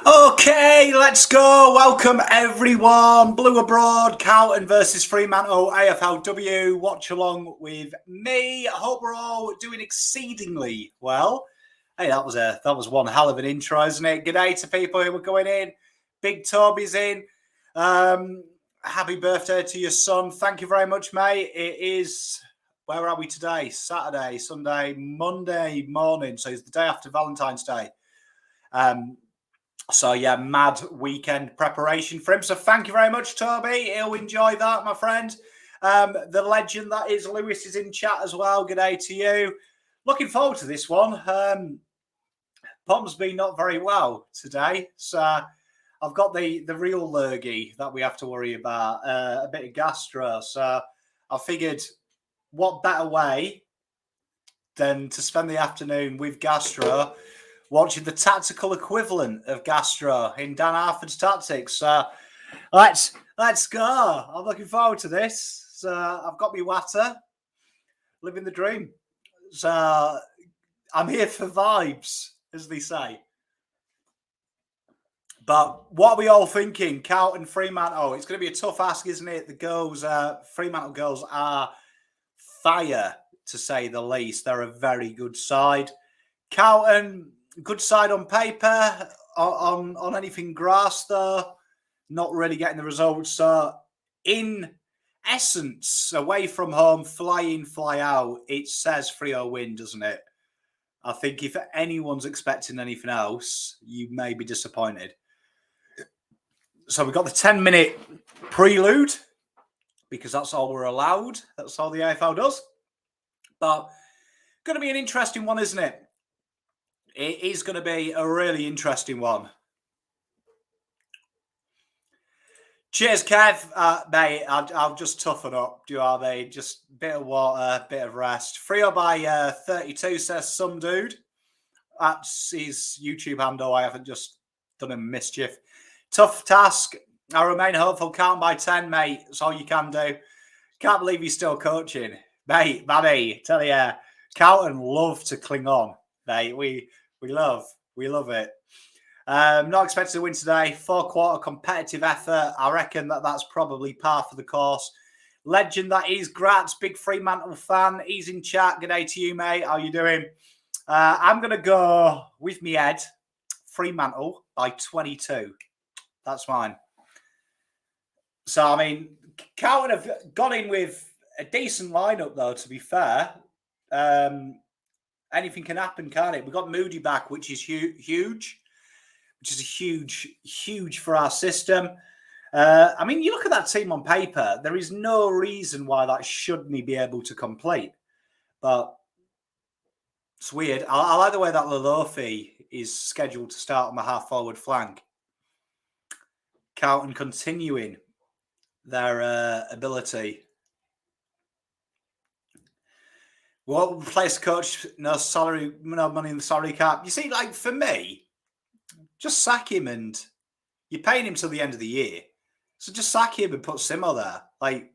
Okay, let's go. Welcome everyone. Blue Abroad, Carlton versus Fremantle, AFLW. Watch along with me. I hope we're all doing exceedingly well. Hey, that was one hell of an intro, isn't it? G'day to people who were going in. Big Toby's in. Happy birthday to your son. Thank you very much, mate. It is, where are we today? Saturday, Sunday, Monday morning. So it's the day after Valentine's Day. So, yeah, mad weekend preparation for him. So thank you very much, Toby. He'll enjoy that, my friend. The legend that is Lewis is in chat as well. Good day to you. Looking forward to this one. Pom's been not very well today. So I've got the real lurgy that we have to worry about, a bit of gastro. So I figured what better way than to spend the afternoon with gastro watching the tactical equivalent of gastro in Dan Harford's tactics. So let's go. I'm looking forward to this. So I've got my water, living the dream. So I'm here for vibes, as they say. But what are we all thinking? Carlton, Fremantle. It's going to be a tough ask, isn't it? The girls, Fremantle girls are fire, to say the least. They're a very good side. Carlton, good side on paper. On anything grass, though, not really getting the results. So, in essence, away from home, fly in, fly out, it says 3-0 win, doesn't it? I think if anyone's expecting anything else, you may be disappointed. So we've got the 10-minute prelude, because that's all we're allowed. That's all the AFL does. But going to be an interesting one, isn't it? It is going to be a really interesting one. Cheers, Kev. Mate, I'll just toughen up. Do you know what I mean? Just a bit of water, bit of rest. 3-0 by 32, says some dude. That's his YouTube handle. I haven't just done him mischief. Tough task. I remain hopeful. Count by 10, mate. That's all you can do. Can't believe he's still coaching. Mate, Manny, tell you, Carlton love to cling on. Mate, we love it. Not expected to win today. 4-quarter competitive effort. I reckon that's probably par for the course. Legend that is Gratz, big Fremantle fan. He's in chat. Good day to you, mate. How you doing? I'm going to go with me head. Fremantle by 22. That's mine. So, I mean, Carlton have got in with a decent lineup, though, to be fair. Anything can happen, can't it? We've got Moody back, which is huge, which is huge for our system. I mean, you look at that team on paper, there is no reason why that shouldn't be able to complete. But it's weird. I like the way that Lalofi is scheduled to start on the half-forward flank. Carlton continuing their ability. Well, place coach, no salary, no money in the salary cap. You see, like for me, just sack him and you're paying him till the end of the year. So just sack him and put Simo there. Like,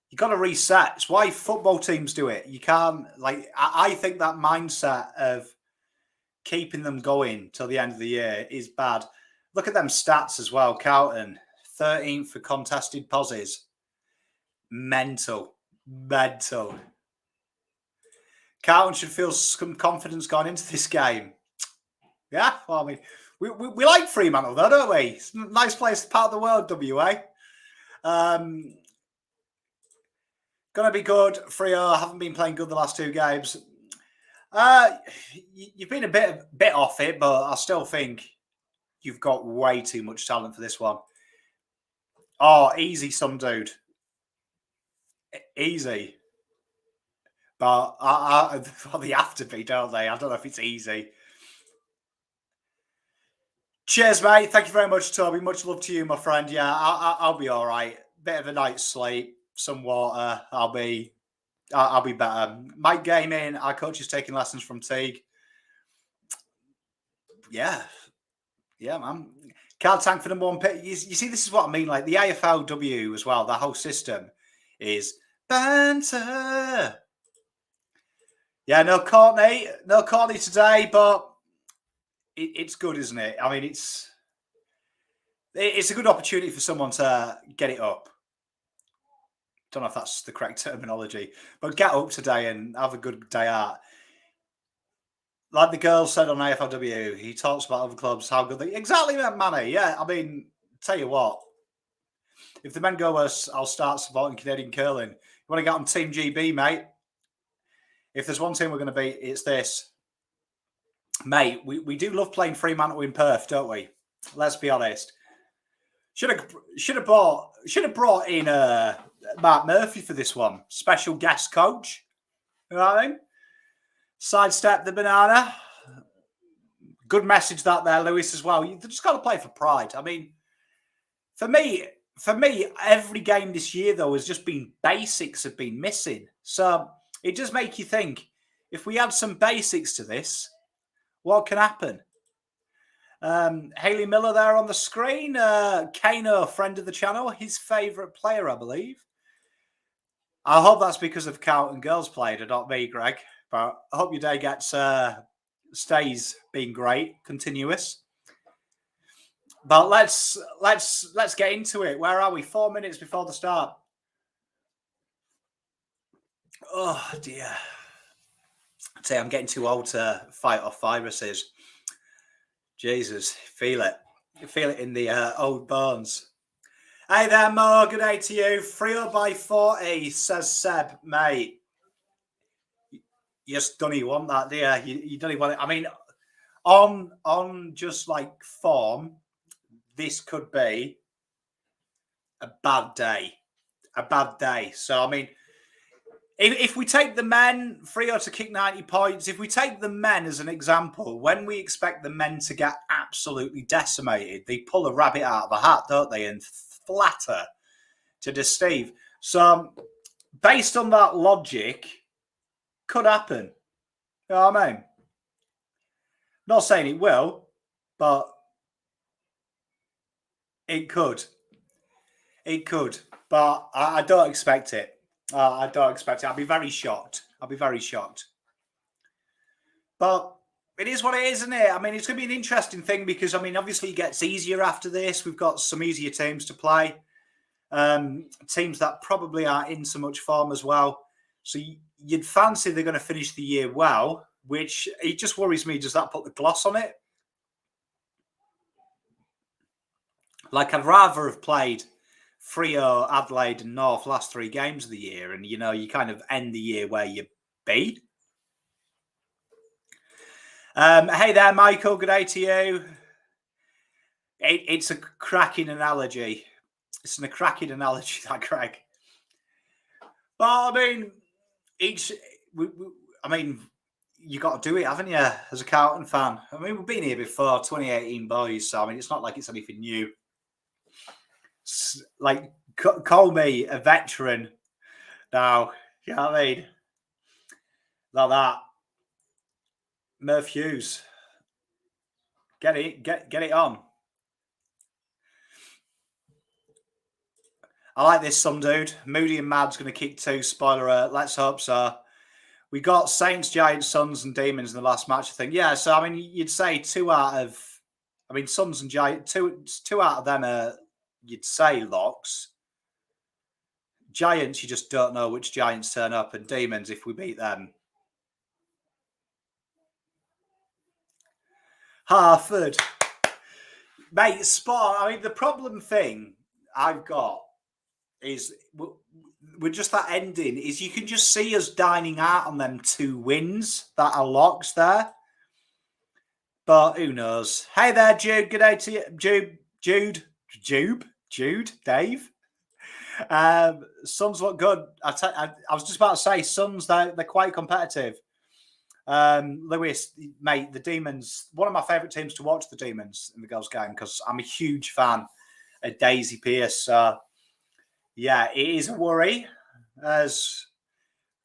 you got to reset. It's why football teams do it. You can't, like, I think that mindset of keeping them going till the end of the year is bad. Look at them stats as well. Carlton, 13th for contested poses. Mental. Carlton should feel some confidence going into this game. Yeah, well, I mean, we like Fremantle, though, don't we? It's a nice place, part of the world, WA. Gonna be good. Freo haven't been playing good the last two games. You've been a bit off it, but I still think you've got way too much talent for this one. Oh, easy, some dude. Easy. But well, they have to be, don't they? I don't know if it's easy. Cheers, mate. Thank you very much, Toby. Much love to you, my friend. Yeah, I'll be all right. Bit of a night's sleep, some water. I'll be better. Mike Gaming, our coach is taking lessons from Teague. Yeah, man. Can't tank for number one pick. You see, this is what I mean. Like the AFLW as well. The whole system is banter. Yeah, no Courtney today, but it's good, isn't it? I mean, it's it's a good opportunity for someone to get it up. Don't know if that's the correct terminology, but get up today and have a good day out. Like the girl said on AFLW, he talks about other clubs, how good they exactly that Manny. Yeah, I mean, tell you what, if the men go us, I'll start supporting Canadian curling. You want to get on Team GB, mate? If there's one team we're going to beat, it's this. Mate, we do love playing Fremantle in Perth, don't we? Let's be honest. Should have brought in Mark Murphy for this one. Special guest coach. You know what I mean? Sidestep the banana. Good message that there, Lewis, as well. You just got to play for pride. I mean, for me, every game this year though has just been basics have been missing. So it does make you think, if we add some basics to this, what can happen? Haley Miller there on the screen. Kano, friend of the channel, his favourite player, I believe. I hope that's because of Carlton girls played and not me, Greg. But I hope your day stays being great, continuous. But let's get into it. Where are we? 4 minutes before the start. Oh dear. I'd say I'm getting too old to fight off viruses. Jesus, feel it. You feel it in the old bones. Hey there, Mo. Good day to you. 3 by 40, says Seb, mate. You just don't even want that, do you? You don't even want it. I mean, on just like form, this could be a bad day. A bad day. So, I mean, if we take the men, Freo to kick 90 points, if we take the men as an example, when we expect the men to get absolutely decimated, they pull a rabbit out of a hat, don't they, and flatter to deceive. So, based on that logic, could happen. You know what I mean? Not saying it will, but it could. It could, but I don't expect it. I don't expect it. I'll be very shocked. But it is what it is, isn't it? I mean, it's going to be an interesting thing because, I mean, obviously it gets easier after this. We've got some easier teams to play. Teams that probably aren't in so much form as well. So you'd fancy they're going to finish the year well, which it just worries me. Does that put the gloss on it? Like, I'd rather have played Freo, Adelaide and North last 3 games of the year, and you know, you kind of end the year where you be. Hey there, Michael. Good day to you. It's a cracking analogy. It's a cracking analogy, that, Greg. But I mean, you got to do it, haven't you, as a Carlton fan? I mean, we've been here before, 2018 boys. So I mean, it's not like it's anything new. Like, call me a veteran now. You know what I mean? Like that. Murph Hughes. Get it on. I like this, some dude. Moody and Mad's going to kick 2. Spoiler alert. Let's hope so. We got Saints, Giants, Suns, and Demons in the last match, I think. Yeah, so I mean, you'd say 2 out of, I mean, Suns and Giants, two out of them are, you'd say, locks. Giants, you just don't know which Giants turn up, and Demons, if we beat them. Harford. Mate, spot. I mean, the problem thing I've got is with just that ending is you can just see us dining out on them 2 wins that are locks there. But who knows? Hey there, Jude. Good day to you. Jude, Dave. Suns look good. I was just about to say, Suns, they're quite competitive. Lewis, mate, the Demons, one of my favourite teams to watch, the Demons in the girls' game, because I'm a huge fan of Daisy Pearce. Yeah, it is a worry. As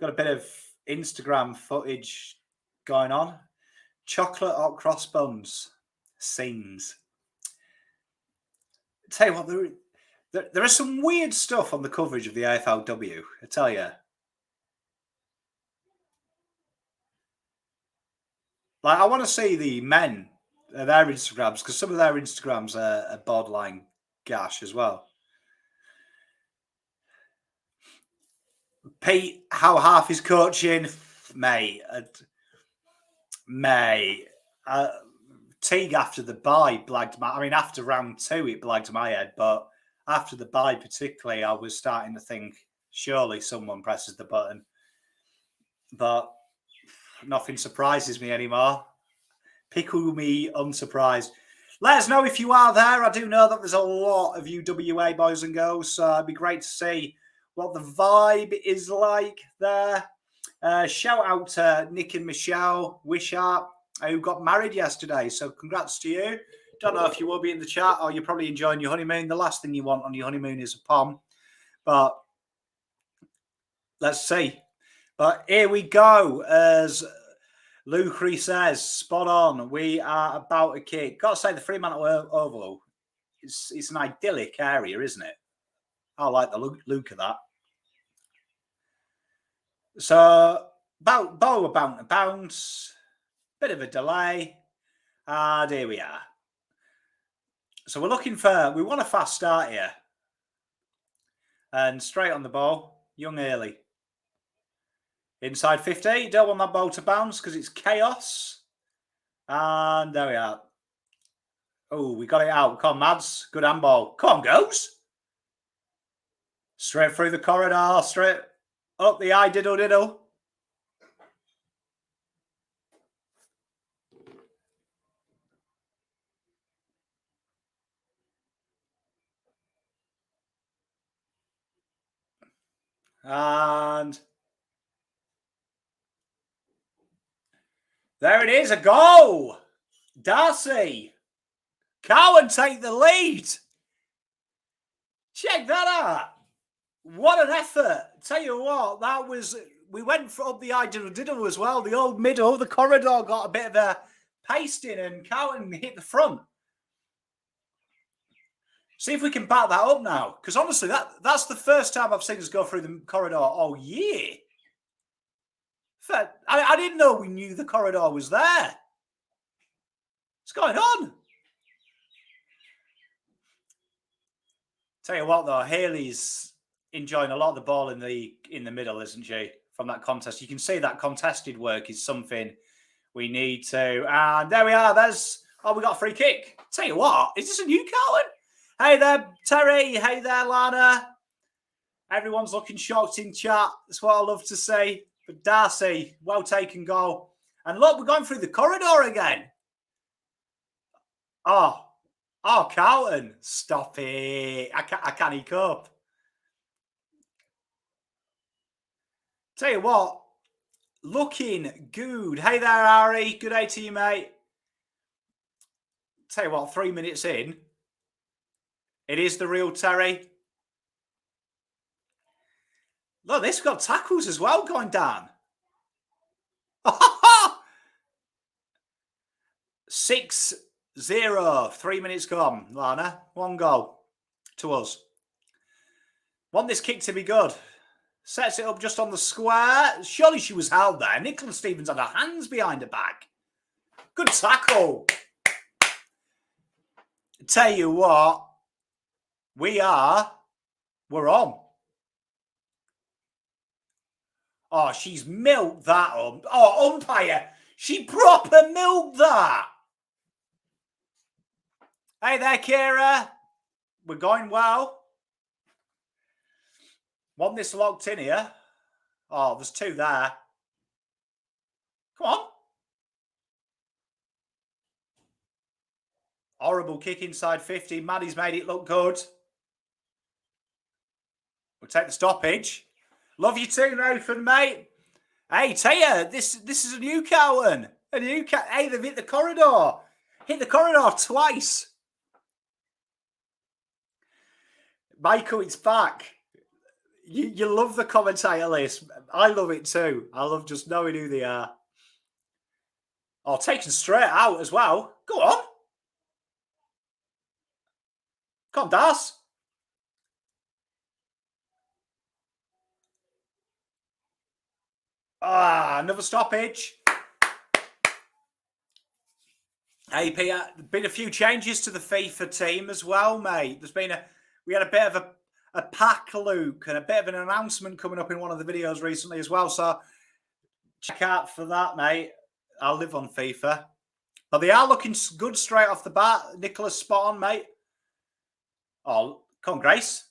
got a bit of Instagram footage going on. Chocolate or crossbones scenes. Tell you what, there is some weird stuff on the coverage of the AFLW. I tell you. Like, I want to see the men, their Instagrams, because some of their Instagrams are borderline gash as well. Pete, how half is coaching, mate. Teague after the bye blagged my. I mean, after round 2, it blagged my head, but after the bye, particularly, I was starting to think surely someone presses the button. But nothing surprises me anymore. Pickle me unsurprised. Let us know if you are there. I do know that there's a lot of UWA boys and girls, so it'd be great to see what the vibe is like there. Shout out to Nick and Michelle Wishart, who got married yesterday. So congrats to you. Don't know if you will be in the chat or you're probably enjoying your honeymoon. The last thing you want on your honeymoon is a pom. But let's see. But here we go. As Lucre says, spot on. We are about to kick. Got to say, the Fremantle Oval, it's an idyllic area, isn't it? I like the look of that. So, ball about to bounce. Bit of a delay. And here we are. So, we want a fast start here. And straight on the ball, Young Early. Inside 50. Don't want that ball to bounce because it's chaos. And there we are. Oh, we got it out. Come on, Mads. Good handball. Come on, goes. Straight through the corridor. Straight up the eye. Diddle, diddle. And there it is. A goal. Darcy. Cowan take the lead. Check that out. What an effort. Tell you what, that was, we went up the eye diddle as well. The old middle, the corridor got a bit of a pasting and Cowan hit the front. See if we can back that up now. Because honestly, that's the first time I've seen us go through the corridor all year. I didn't know we knew the corridor was there. What's going on? Tell you what, though, Haley's enjoying a lot of the ball in the middle, isn't she? From that contest, you can see that contested work is something we need to. And there we are. We got a free kick. Tell you what, is this a new Carlton? Hey there, Terry. Hey there, Lana. Everyone's looking shocked in chat. That's what I love to see. But Darcy, well taken goal. And look, we're going through the corridor again. Oh, Carlton, stop it. I can't cope. Tell you what, looking good. Hey there, Harry. Good day to you, mate. Tell you what, 3 minutes in, it is the real Terry. Look, this got tackles as well going down. 6-0, 3 minutes gone, Lana. 1 goal to us. Want this kick to be good. Sets it up just on the square. Surely she was held there. Nicola Stevens had her hands behind her back. Good tackle. Tell you what, we're on. Oh, she's milked that up. Oh, umpire, she proper milked that. Hey there, Kira. We're going well. Want this locked in here? Oh, there's 2 there. Come on. Horrible kick inside 50. Maddie's made it look good. We'll take the stoppage. Love you too, Nathan, mate. Hey, Taya, this is a new Carlton. Hey, they've hit the corridor. Hit the corridor twice. Michael, it's back. You love the commentator list. I love it too. I love just knowing who they are. Oh, taken straight out as well. Go on. Come on, Das. Another stoppage. AP, been a few changes to the FIFA team as well, mate. We had a bit of a pack, Luke, and a bit of an announcement coming up in one of the videos recently as well. So check out for that, mate. I'll live on FIFA. But they are looking good straight off the bat. Nicholas, spot on, mate. Oh, come on, Grace.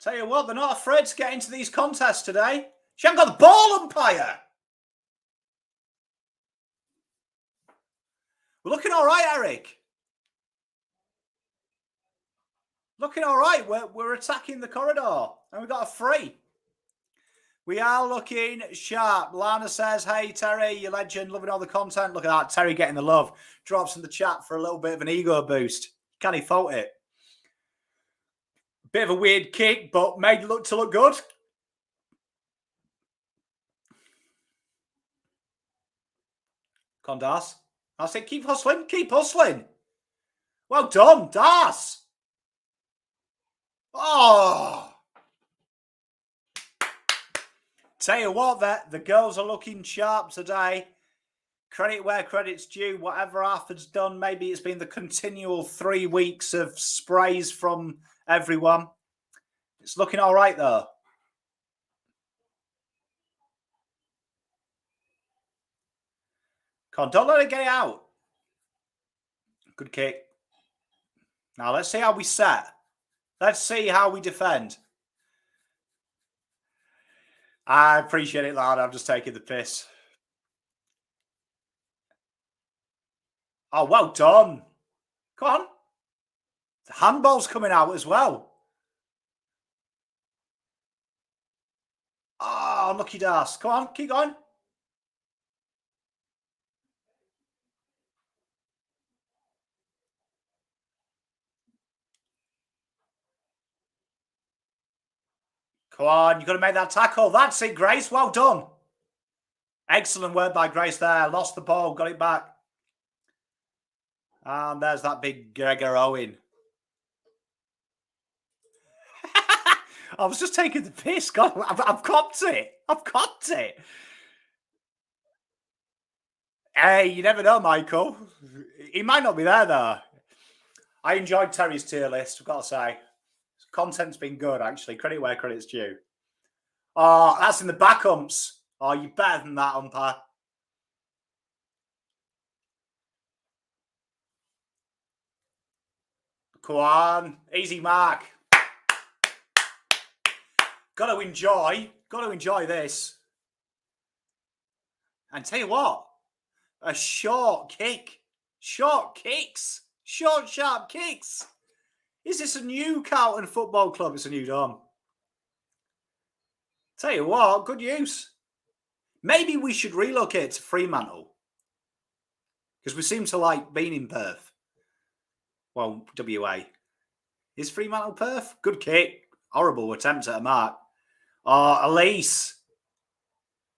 Tell you what, they're not afraid to get into these contests today. She hasn't got the ball, umpire. We're looking all right, Eric. Looking all right. We're attacking the corridor. And we've got a free. We are looking sharp. Lana says, hey, Terry, you legend. Loving all the content. Look at that. Terry getting the love. Drops in the chat for a little bit of an ego boost. Can he fault it? Bit of a weird kick, but made look good. Come on, Das. I said, keep hustling. Keep hustling. Well done, Das. Oh. Tell you what, the girls are looking sharp today. Credit where credit's due. Whatever Arthur's done, maybe it's been the continual 3 weeks of sprays from everyone. It's looking all right, though. Come on, don't let it get it out. Good kick. Now, let's see how we set. Let's see how we defend. I appreciate it, lad. I'm just taking the piss. Oh, well done. Come on. The handball's coming out as well. Oh, lucky Das. Come on, keep going. Come on, you've got to make that tackle. That's it, Grace. Well done. Excellent work by Grace there. Lost the ball, got it back. And there's that big Gregor Owen. I was just taking the piss. God, I've copped it. I've copped it. Hey, you never know, Michael. He might not be there, though. I enjoyed Terry's tier list, I've got to say. Content's been good, actually. Credit where credit's due. Oh, that's in the back umps. Oh, you're better than that, umpire. Come on. Easy mark. Got to enjoy this. And tell you what, a short kick. Short kicks. Short, sharp kicks. Is this a new Carlton Football Club? It's a new dome. Tell you what, good use. Maybe we should relocate to Fremantle. Because we seem to like being in Perth. Well, WA. Is Fremantle Perth? Good kick. Horrible attempt at a mark. Oh, Elise.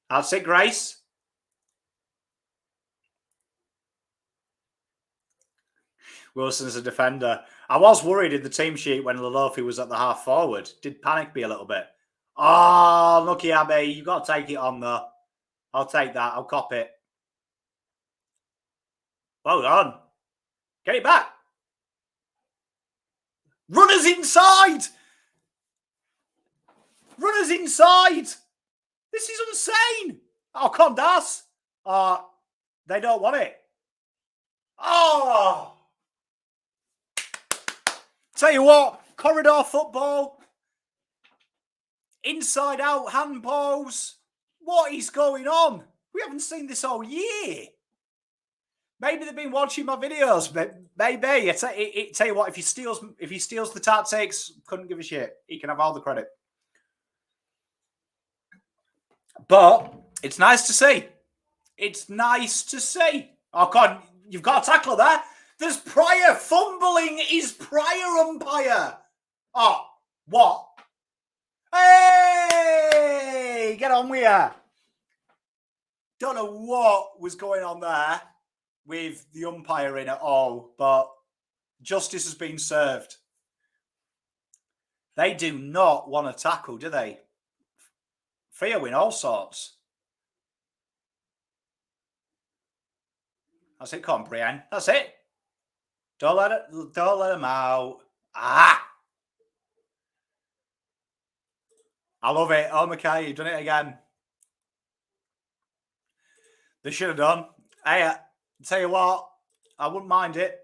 That's it, Grace. Wilson's a defender. I was worried in the team sheet when Lalofi was at the half forward. Did panic me a little bit. Oh, lucky Abby. You've got to take it on, though. I'll take that. I'll cop it. Well done. Get it back. Runners inside. Runners inside. This is insane. Oh, come on, Das. They don't want it. Oh. Tell you what, corridor football, inside out handballs. What is going on? We haven't seen this all year. Maybe they've been watching my videos, but maybe. Tell you what, if he steals the tactics, couldn't give a shit. He can have all the credit. But it's nice to see. It's nice to see. Oh, God, you've got a tackler there. There's Pryor. Fumbling is Pryor, umpire. Oh, what? Hey, get on with ya. Don't know what was going on there with the umpiring at all, but justice has been served. They do not want to tackle, do they? Freo in all sorts. That's it. Come on, Brienne. That's it. Don't let him out. Ah! I love it. Oh, Mackay, you've done it again. They should have done. Hey, tell you what, I wouldn't mind it.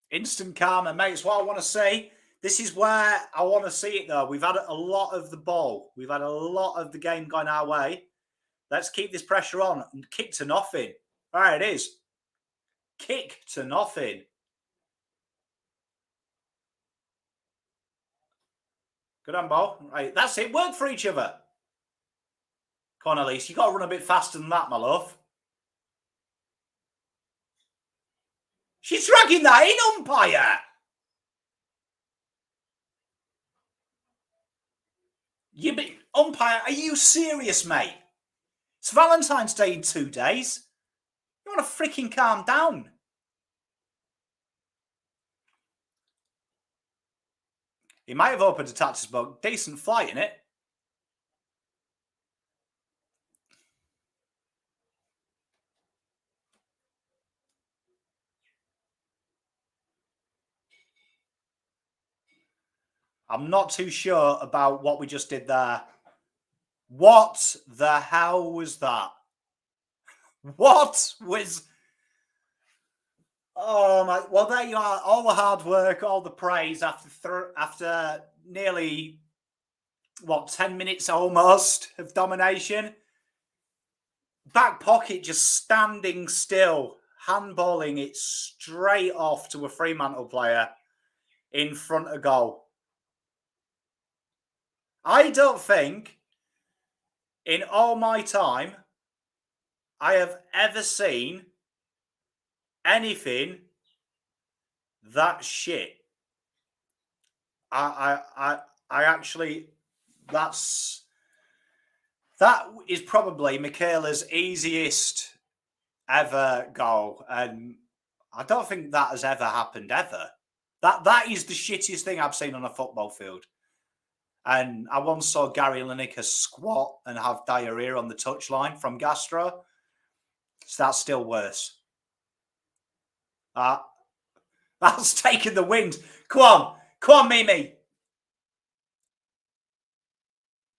Instant karma, mate. It's what I want to see. This is where I want to see it, though. We've had a lot of the ball. We've had a lot of the game going our way. Let's keep this pressure on. And kick to nothing. All right, it is. Kick to nothing. Good on, ball. Right, that's it. Work for each other. Come on, Elise. You've got to run a bit faster than that, my love. She's dragging that in, umpire. Umpire, are you serious, mate? It's Valentine's Day in 2 days. You want to freaking calm down. He might have opened a taxi boat. Decent flight, innit? I'm not too sure about what we just did there. What the hell was that? What was... Oh, my... Well, there you are. All the hard work, all the praise after nearly, 10 minutes almost of domination. Back pocket just standing still, handballing it straight off to a Fremantle player in front of goal. I don't think in all my time I have ever seen anything that shit. I actually, that is probably Michaela's easiest ever goal, and I don't think that has ever happened ever. That is the shittiest thing I've seen on a football field. And I once saw Gary Lineker squat and have diarrhea on the touchline from gastro. So that's still worse. That's taken the wind. Come on, Mimi.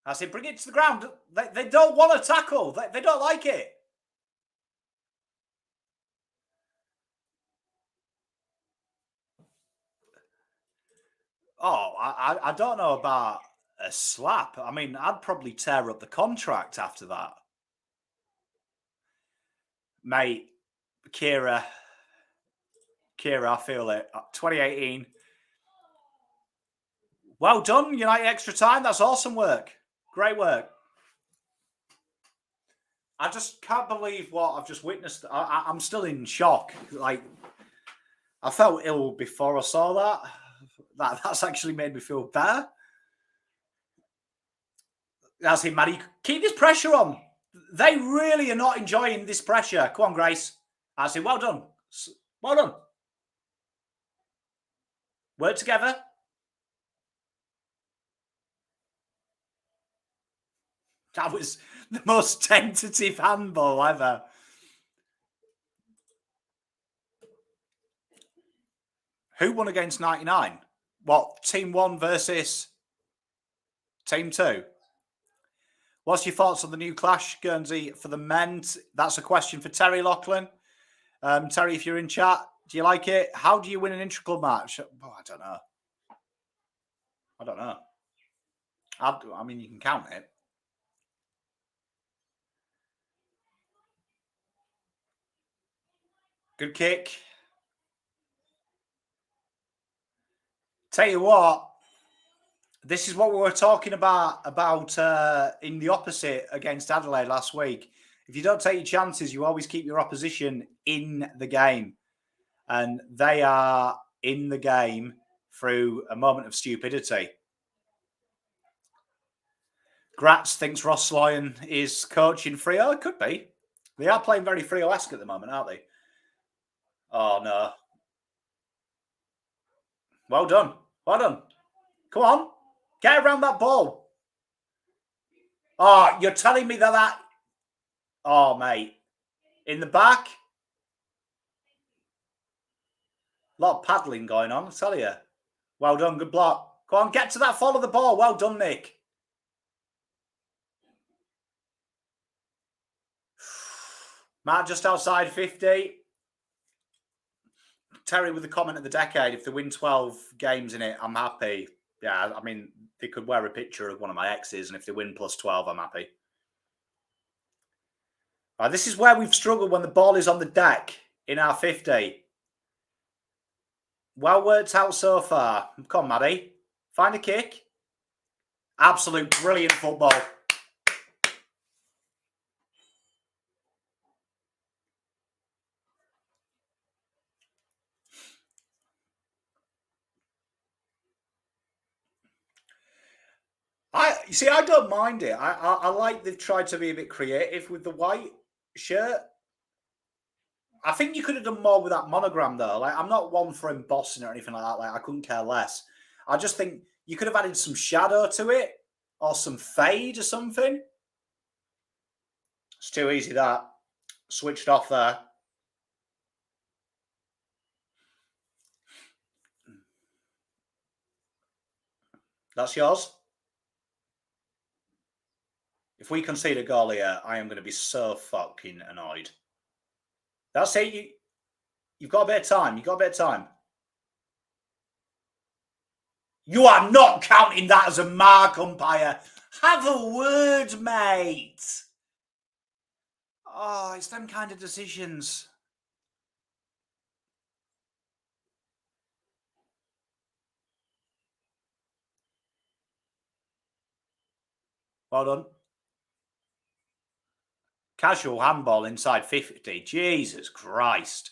I said, bring it to the ground. They don't want to tackle. They don't like it. Oh, I don't know about a slap. I mean, I'd probably tear up the contract after that. Mate, Kira, I feel it. 2018. Well done, United Extra Time. That's awesome work. Great work. I just can't believe what I've just witnessed. I'm still in shock. Like, I felt ill before I saw that. That's actually made me feel better. That's it, Maddie. Keep this pressure on. They really are not enjoying this pressure. Come on, Grace. I say, well done. Well done. Work together. That was the most tentative handball ever. Who won against 99? What, Team 1 versus Team 2? What's your thoughts on the new clash, Guernsey, for the men? That's a question for Terry Lachlan. Terry, if you're in chat, do you like it? How do you win an intra-club match? Oh, I don't know. I mean, you can count it. Good kick. Tell you what, this is what we were talking about in the opposite against Adelaide last week. If you don't take your chances, you always keep your opposition in the game. And they are in the game through a moment of stupidity. Gratz thinks Ross Lyon is coaching Freo. It could be. They are playing very Freo-esque at the moment, aren't they? Oh, no. Well done. Well done. Come on. Get around that ball. Oh, you're telling me that... Oh, mate. In the back? A lot of paddling going on, I tell you. Well done, good block. Go on, get to that follow the ball. Well done, Nick. Matt just outside 50. Terry with the comment of the decade. If they win 12 games in it, I'm happy. Yeah, I mean, they could wear a picture of one of my exes, and if they win plus 12, I'm happy. This is where we've struggled when the ball is on the deck in our 50. Well worked out so far. Come on, Maddie. Find a kick. Absolute brilliant football. You see, I don't mind it. I like they've tried to be a bit creative with the white shirt. I think you could have done more with that monogram though. Like, I'm not one for embossing or anything like that. Like, I couldn't care less. I just think you could have added some shadow to it or some fade or something. It's too easy, that. Switched off there. That's yours. If we concede a goal here, I am going to be so fucking annoyed. That's it. You've got a bit of time. You've got a bit of time. You are not counting that as a mark, umpire. Have a word, mate. Oh, it's them kind of decisions. Well done. Casual handball inside 50. Jesus Christ.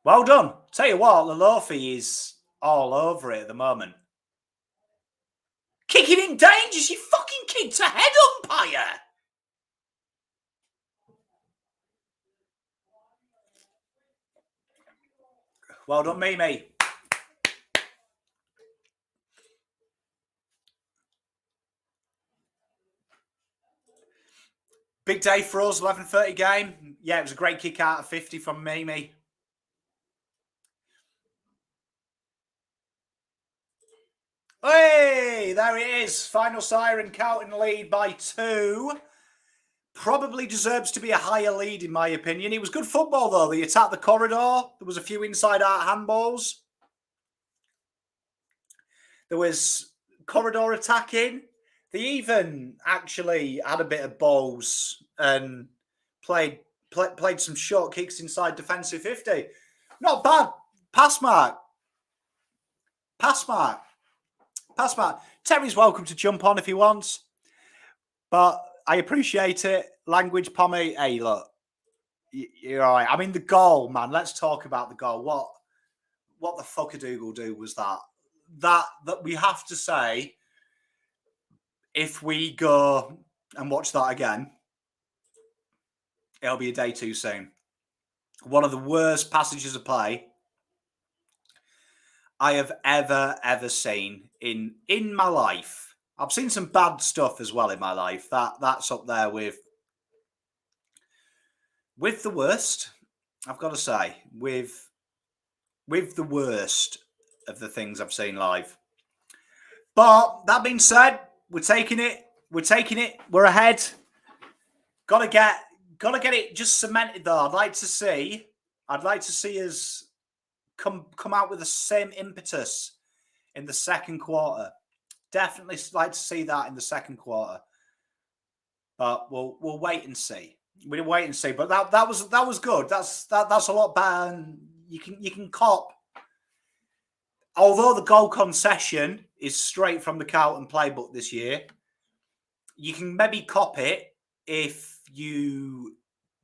Well done. Tell you what, Lalofi is all over it at the moment. Kicking in danger. She fucking kicked a head, umpire. Well done, Mimi. Big day for us, 11:30 game. Yeah, it was a great kick out of 50 from Mimi. Hey, there it is. Final siren, Carlton lead by 2. Probably deserves to be a higher lead, in my opinion. It was good football, though. They attacked the corridor. There was a few inside-out handballs. There was corridor attacking. They even actually had a bit of balls and played some short kicks inside defensive 50. Not bad. Pass mark. Terry's welcome to jump on if he wants. But I appreciate it. Language, Pommy. Hey, look. You're all right. I mean, the goal, man. Let's talk about the goal. What the fuckadoodle do was that? That we have to say, if we go and watch that again, it'll be a day too soon. One of the worst passages of play I have ever seen in my life. I've seen some bad stuff as well in my life. That's up there with the worst. I've got to say, with the worst of the things I've seen live. But that being said, we're taking it. We're ahead. Gotta get it just cemented though. I'd like to see us come out with the same impetus in the second quarter. Definitely like to see that in the second quarter. But we'll wait and see. We'll wait and see. But that was good. That's a lot better. And you can cop. Although the goal concession is straight from the Carlton playbook this year, you can maybe cop it if you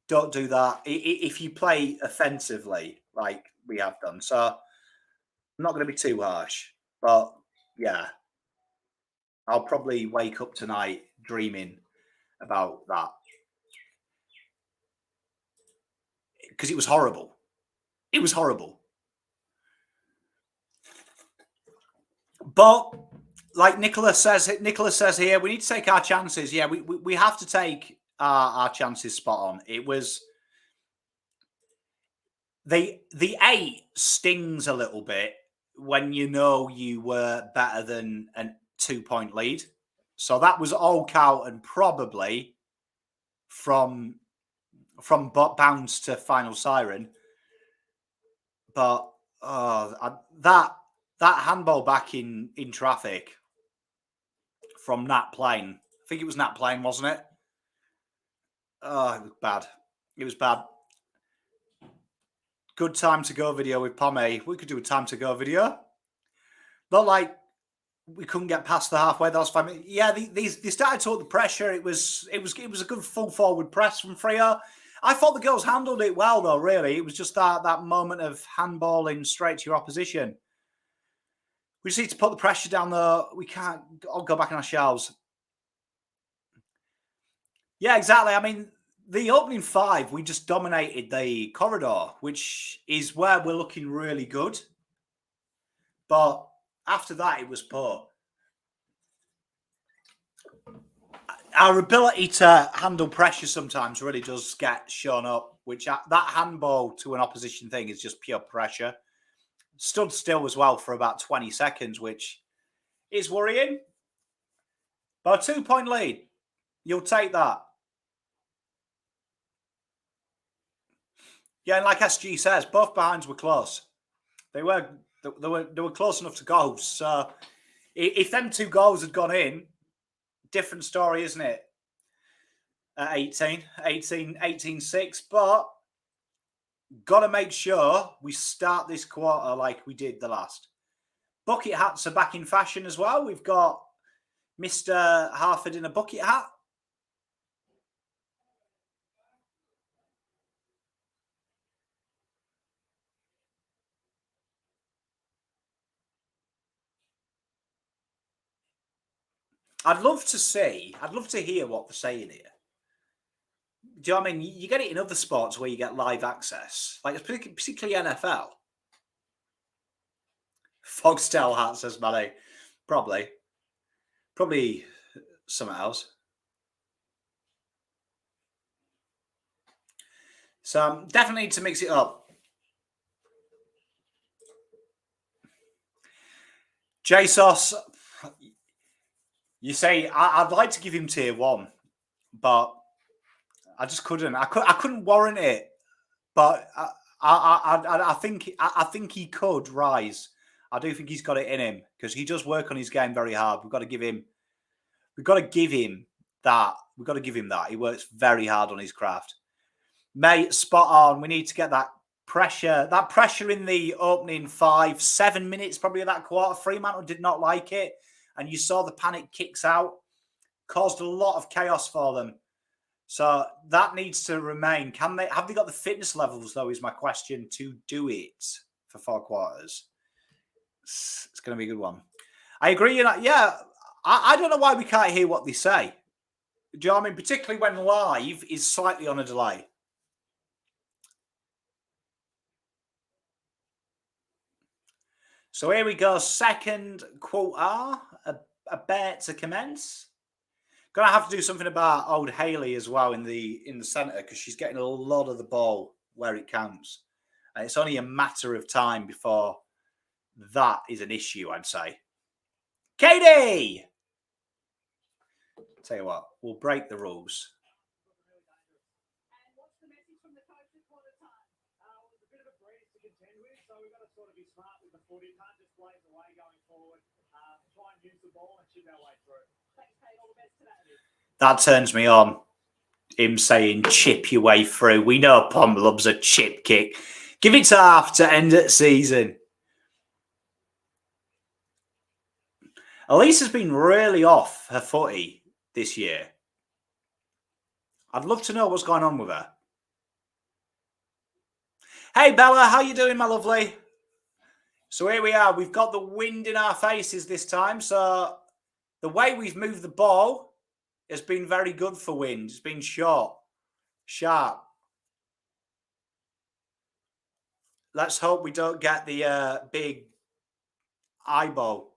don't do that. If you play offensively, like we have done. So I'm not going to be too harsh. But yeah, I'll probably wake up tonight dreaming about that. Because it was horrible. It was horrible. But like Nicholas says here, we need to take our chances. Yeah, we have to take our chances spot on. It was the 8 stings a little bit when you know you were better than a 2-point lead. So that was all Carlton probably from bounce to final siren. But that handball back in traffic from Nat Plain. I think it was Nat Plain, wasn't it? Oh, it was bad. It was bad. Good time to go video with Pommy. We could do a time to go video. Not like we couldn't get past the halfway. That was fine. Yeah, they started to put the pressure. It was a good full forward press from Freo. I thought the girls handled it well, though. Really, it was just that moment of handballing straight to your opposition. We just need to put the pressure down, though. We can't all go back in our shells. Yeah, exactly. I mean, the opening 5, we just dominated the corridor, which is where we're looking really good. But after that, it was poor. Our ability to handle pressure sometimes really does get shown up, which that handball to an opposition thing is just pure pressure. Stood still as well for about 20 seconds, which is worrying. But a 2-point lead, you'll take that. Yeah, and like SG says, both behinds were close. They were close enough to goals. So if them 2 goals had gone in, different story, isn't it? 18-6, but got to make sure we start this quarter like we did the last. Bucket hats are back in fashion as well. We've got Mr. Harford in a bucket hat. I'd love to hear what they're saying here. Do you know what I mean? You get it in other sports where you get live access, like particularly NFL. Foxtel hat, says Manny. Probably something else. So definitely need to mix it up. JSOS, you say I'd like to give him tier 1, but I just couldn't. I couldn't warrant it. But I think he could rise. I do think he's got it in him because he does work on his game very hard. We've got to give him that. He works very hard on his craft. Mate, spot on. We need to get that pressure. That pressure in the opening 5-7 minutes, probably of that quarter. Fremantle did not like it. And you saw the panic kicks out. Caused a lot of chaos for them. So that needs to remain. Have they got the fitness levels, though, is my question, to do it for 4 quarters? It's going to be a good one. I agree. Yeah, I don't know why we can't hear what they say. Do you know what I mean? Particularly when live is slightly on a delay. So here we go. Second quarter, about to commence. Gonna have to do something about old Haley as well in the centre because she's getting a lot of the ball where it counts, and it's only a matter of time before that is an issue, I'd say. Katie, tell you what, we'll break the rules. That turns me on. Him saying chip your way through. We know Pom loves a chip kick. Give it to half to end the season. Elise has been really off her footy this year. I'd love to know what's going on with her. Hey Bella, how you doing, my lovely? So here we are. We've got the wind in our faces this time. So the way we've moved the ball has been very good for wind. It's been short, sharp. Let's hope we don't get the big eyeball.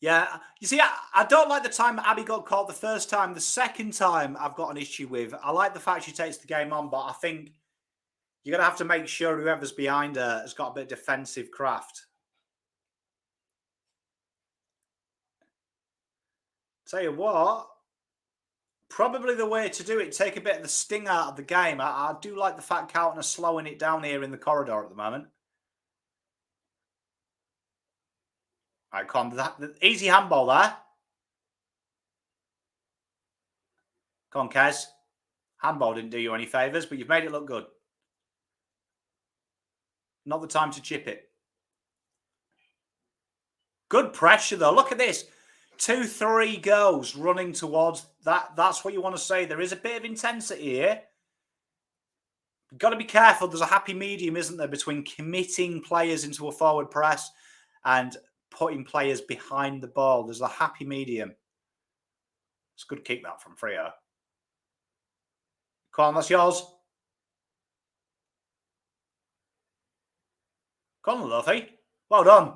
Yeah, you see, I don't like the time Abby got caught the first time. The second time, I've got an issue with. I like the fact she takes the game on, but I think you're going to have to make sure whoever's behind her has got a bit of defensive craft. Tell you what, probably the way to do it, take a bit of the sting out of the game. I do like the fact Carlton are slowing it down here in the corridor at the moment. All right, come on. Easy handball there. Come on, Kez. Handball didn't do you any favours, but you've made it look good. Not the time to chip it. Good pressure, though. Look at this. 2-3 goals running towards that. That's what you want to say. There is a bit of intensity here. You've got to be careful. There's a happy medium, isn't there, between committing players into a forward press and putting players behind the ball. There's a happy medium. It's a good kick, that, from Freo. Come on, that's yours. Come on, Luffy. Well done.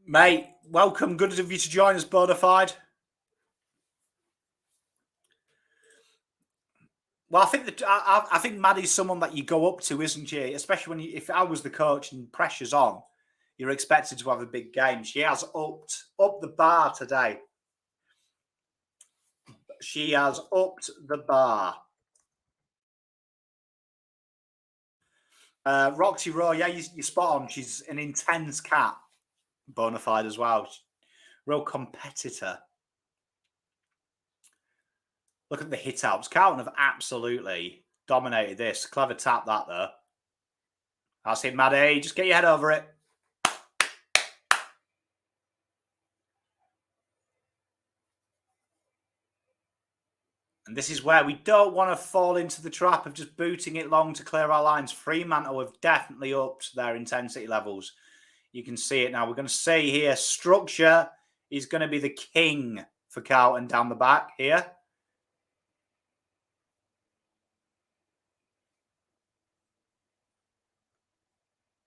Mate, welcome. Good of you to join us, Bonafide. Well, I think Maddie's someone that you go up to, isn't she? Especially when if I was the coach and pressure's on, you're expected to have a big game. She has upped the bar today. She has upped the bar. Roxy Raw, yeah, you're spot on. She's an intense cat, Bonafide as well. Real competitor. Look at the hit outs. Carlton have absolutely dominated this. Clever tap that, though. That's it, Maddie. Just get your head over it. And this is where we don't want to fall into the trap of just booting it long to clear our lines. Fremantle have definitely upped their intensity levels. You can see it now. We're going to see here, structure is going to be the king for Carlton down the back here.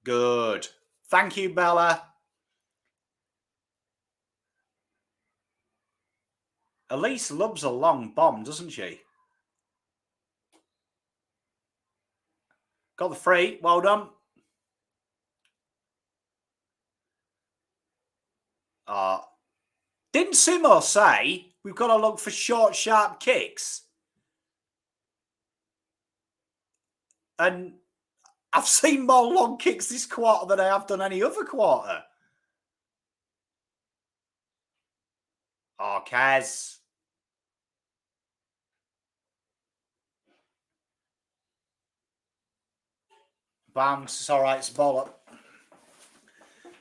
Good. Thank you, Bella. Elise loves a long bomb, doesn't she? Got the free. Well done. Didn't Sumo say we've got to look for short, sharp kicks? And I've seen more long kicks this quarter than I have done any other quarter. Oh, Kaz. Banks, it's all right. It's a ball up.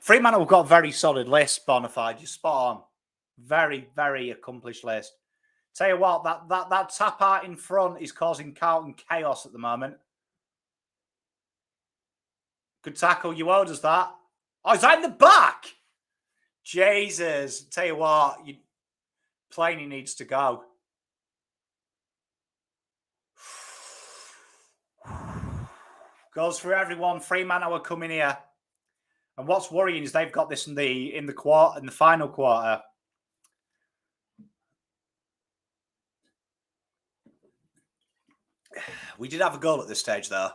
Fremantle have got a very solid list, Bonafide. You're spot on. Very, very accomplished list. Tell you what, that tap out in front is causing Carlton chaos at the moment. Good tackle. You owed us that. Oh, is that in the back? Jesus. Tell you what, Planey needs to go. Goes for everyone. Fremantle are coming here. And what's worrying is they've got this in the final quarter. We did have a goal at this stage, though.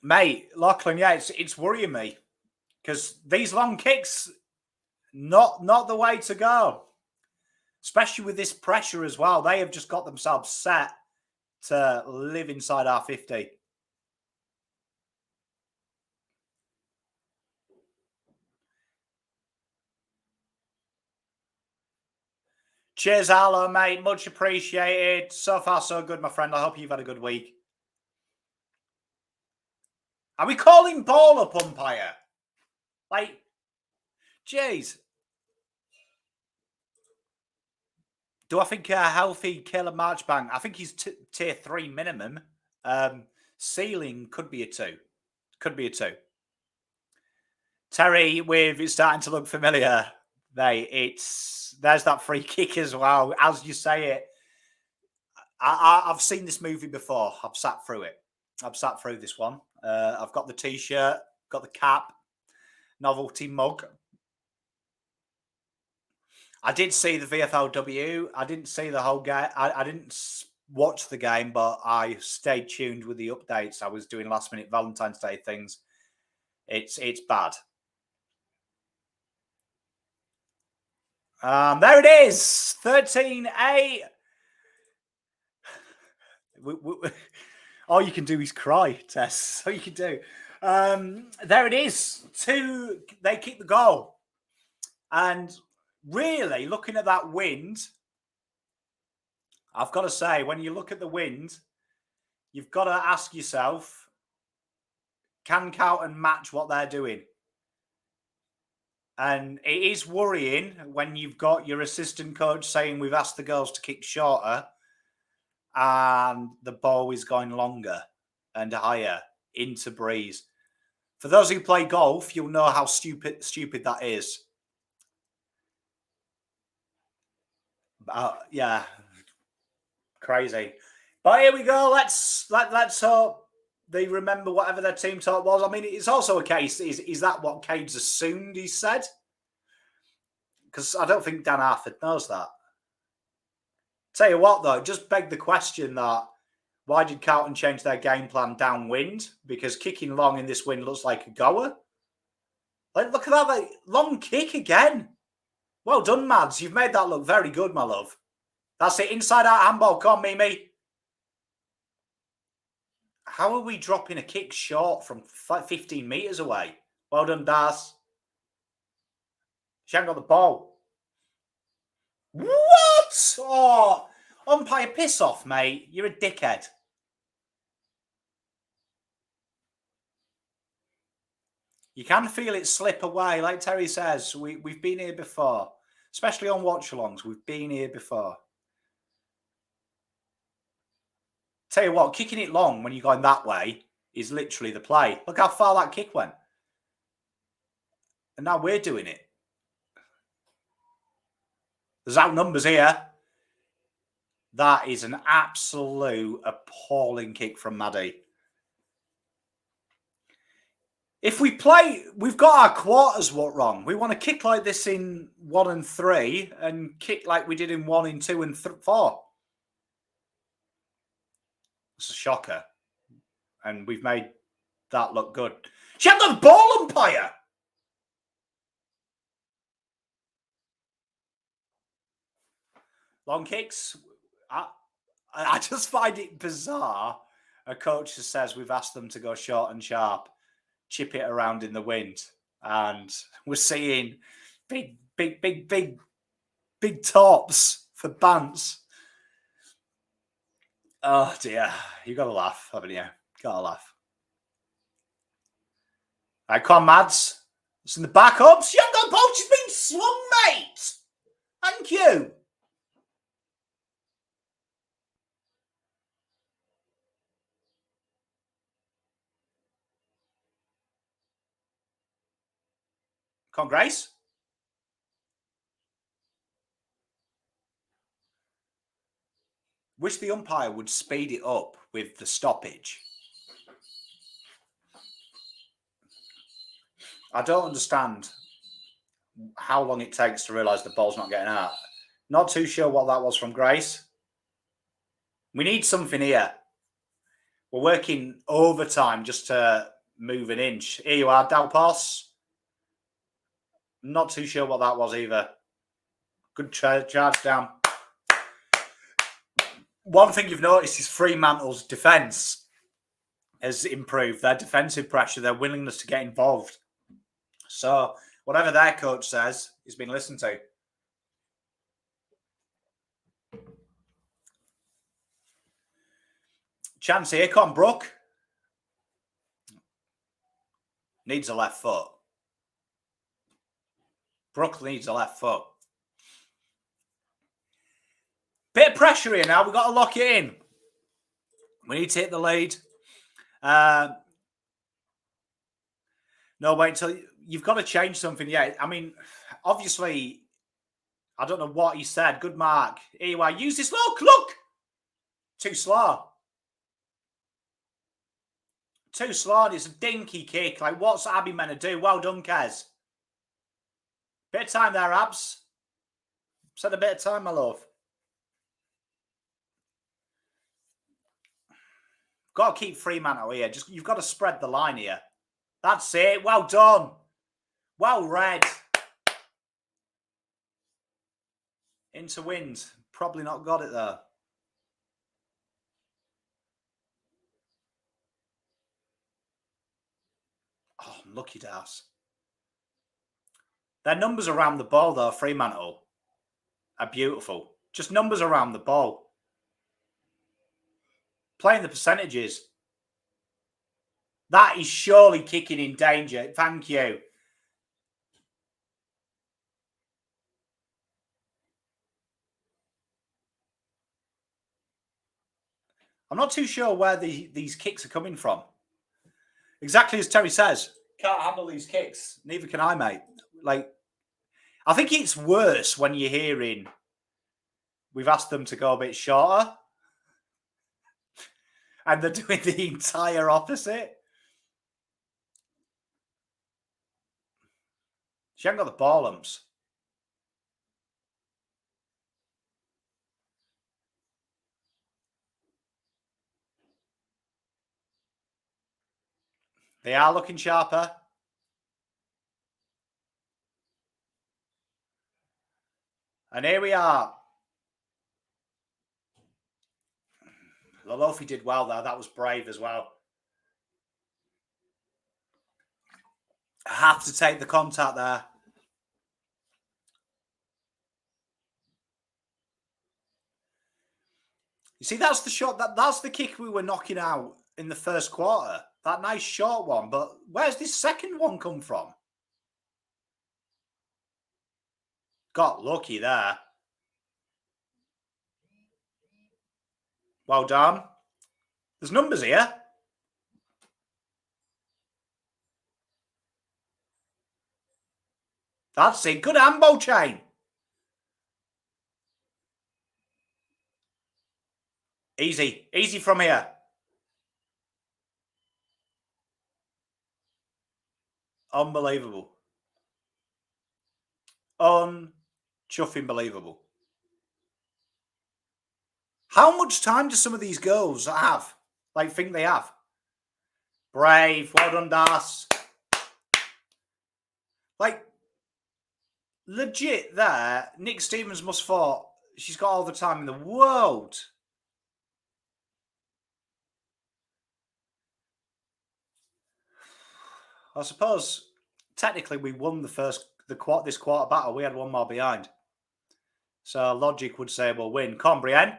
Mate, Lachlan, yeah, it's worrying me because these long kicks, not the way to go. Especially with this pressure as well. They have just got themselves set to live inside our 50. Cheers, Arlo, mate. Much appreciated. So far, so good, my friend. I hope you've had a good week. Are we calling ball up, umpire? Like, jeez. Do I think a healthy Caleb Marchbank? I think he's tier 3 minimum. Ceiling could be a 2. Could be a 2. Terry with it's starting to look familiar. there's that free kick as well. As you say it, I've seen this movie before. I've sat through it. I've sat through this one. I've got the T-shirt, got the cap, novelty mug. I did see the VFLW. I didn't see the whole game. I didn't watch the game, but I stayed tuned with the updates. I was doing last-minute Valentine's Day things. It's bad. There it is, 13-8. All you can do is cry, Tess. All you can do. There it is. They keep the goal. And really, looking at that wind, I've got to say, when you look at the wind, you've got to ask yourself, can Carlton match what they're doing? And it is worrying when you've got your assistant coach saying we've asked the girls to kick shorter and the ball is going longer and higher into breeze. For those who play golf, you'll know how stupid that is. Yeah, crazy. But here we go. Let's hope they remember whatever their team talk was. I mean, it's also a case. Is that what Cade's assumed he said? Because I don't think Dan Arthur knows that. Tell you what, though, just beg the question that why did Carlton change their game plan downwind? Because kicking long in this wind looks like a goer. Like, look at that, like, long kick again. Well done, Mads. You've made that look very good, my love. That's it. Inside out handball. Come on, Mimi. How are we dropping a kick short from 15 metres away? Well done, Das. She hasn't got the ball. What? Oh, umpire, piss off, mate. You're a dickhead. You can feel it slip away. Like Terry says, we've been here before. Especially on watch-alongs. We've been here before. Tell you what, kicking it long when you're going that way is literally the play. Look how far that kick went. And now we're doing it. There's outnumbers here. That is an absolute appalling kick from Maddie. If we play, we've got our quarters wrong. We want to kick like this in 1 and 3 and kick like we did in 1 and 2 and 4. It's a shocker. And we've made that look good. She had the ball, umpire! Long kicks. I just find it bizarre. A coach just says we've asked them to go short and sharp, chip it around in the wind. And we're seeing big tops for Bants. Oh dear, you got to laugh, haven't you? Got to laugh. All right, come on, Mads. It's in the backups. She hasn't got the ball. She's been slung, mate. Thank you. Come on, Grace. Wish the umpire would speed it up with the stoppage. I don't understand how long it takes to realise the ball's not getting out. Not too sure what that was from Grace. We need something here. We're working overtime just to move an inch. Here you are, Dalpos. Not too sure what that was either. Good charge down. One thing you've noticed is Fremantle's defence has improved. Their defensive pressure, their willingness to get involved. So whatever their coach says is being listened to. Chance here. Come on, Brooke. Needs a left foot. Brooke needs a left foot. Bit of pressure here now. We've got to lock it in. We need to hit the lead. No, wait until you've got to change something. Yeah, I mean, obviously, I don't know what he said. Good mark. Here you are. Use this. Look. Too slow. Too slow. It's a dinky kick. Like, what's Abby meant to do? Well done, Kez. Bit of time there, Abs. Said a bit of time, my love. Got to keep Fremantle here. You've got to spread the line here. That's it. Well done. Well read. Into wind. Probably not got it there. Oh, lucky Das. Their numbers around the ball, though, Fremantle, are beautiful. Just numbers around the ball. Playing the percentages. That is surely kicking in danger. Thank you. I'm not too sure where these kicks are coming from. Exactly as Terry says, can't handle these kicks. Neither can I, mate. Like, I think it's worse when you're hearing we've asked them to go a bit shorter and they're doing the entire opposite. She hasn't got the ball umps. They are looking sharper. And here we are. Lolofi did well there. That was brave as well. I have to take the contact there. You see, that's the shot. That's the kick we were knocking out in the first quarter. That nice short one. But where's this second one come from? Got lucky there. Well done. There's numbers here. That's it. Good handball chain. Easy. Easy from here. Unbelievable. Unchuffing believable. How much time do some of these girls have? Like, think they have? Brave. Well done, Das. Like, legit there, Nick Stevens must have thought she's got all the time in the world. I suppose technically we won this quarter battle. We had one more behind. So logic would say we'll win. Come on, Brienne.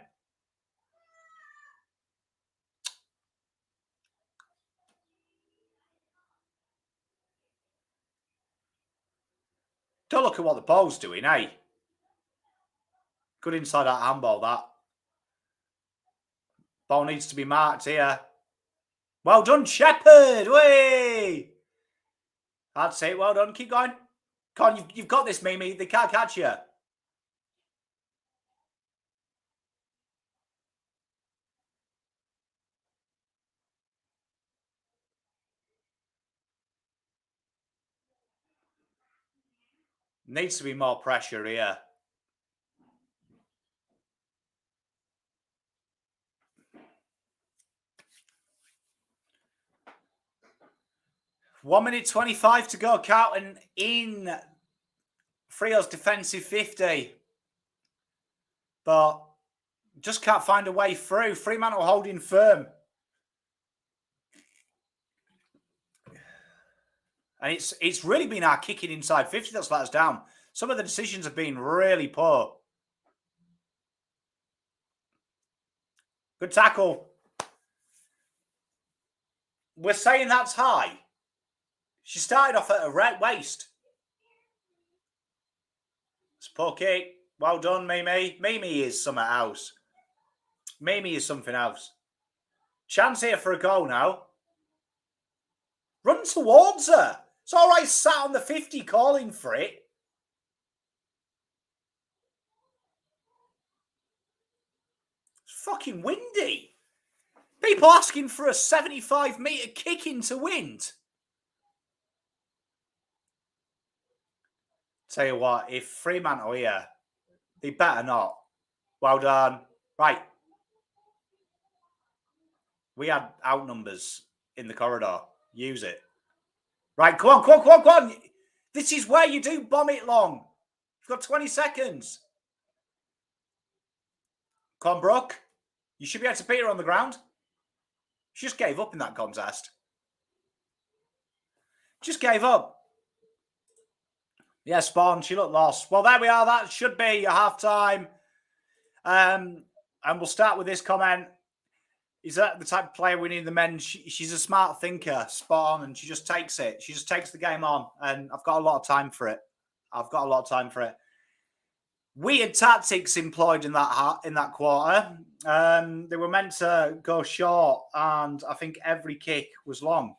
Don't look at what the ball's doing, eh? Good inside that handball, that. Ball needs to be marked here. Well done, Shepherd. Way. That's it. Well done. Keep going. Come on, you've got this, Mimi. They can't catch you. Needs to be more pressure here. One minute 25 to go. Carlton in Freo's defensive 50. But just can't find a way through. Fremantle holding firm. And it's really been our kicking inside 50 that's let us down. Some of the decisions have been really poor. Good tackle. We're saying that's high. She started off at a right waist. It's a poor kick. Well done, Mimi. Mimi is something else. Mimi is something else. Chance here for a goal now. Run towards her. It's all right, sat on the 50 calling for it. fucking windy. People asking for a 75-metre kick into wind. Tell you what, if Fremantle here, they better not. Well done. Right. We had outnumbers in the corridor. Use it. Right, come on, come on, come on, come on. This is where you do bomb it long. You've got 20 seconds. Come on, Brooke. You should be able to beat her on the ground. She just gave up in that contest. Just gave up. Yeah, Spawn, she looked lost. Well, there we are. That should be a half-time. And we'll start with this comment. Is that the type of player we need in the men? She's a smart thinker, spot on, and she just takes it. She just takes the game on, and I've got a lot of time for it. Weird tactics employed in that quarter. They were meant to go short, and I think every kick was long.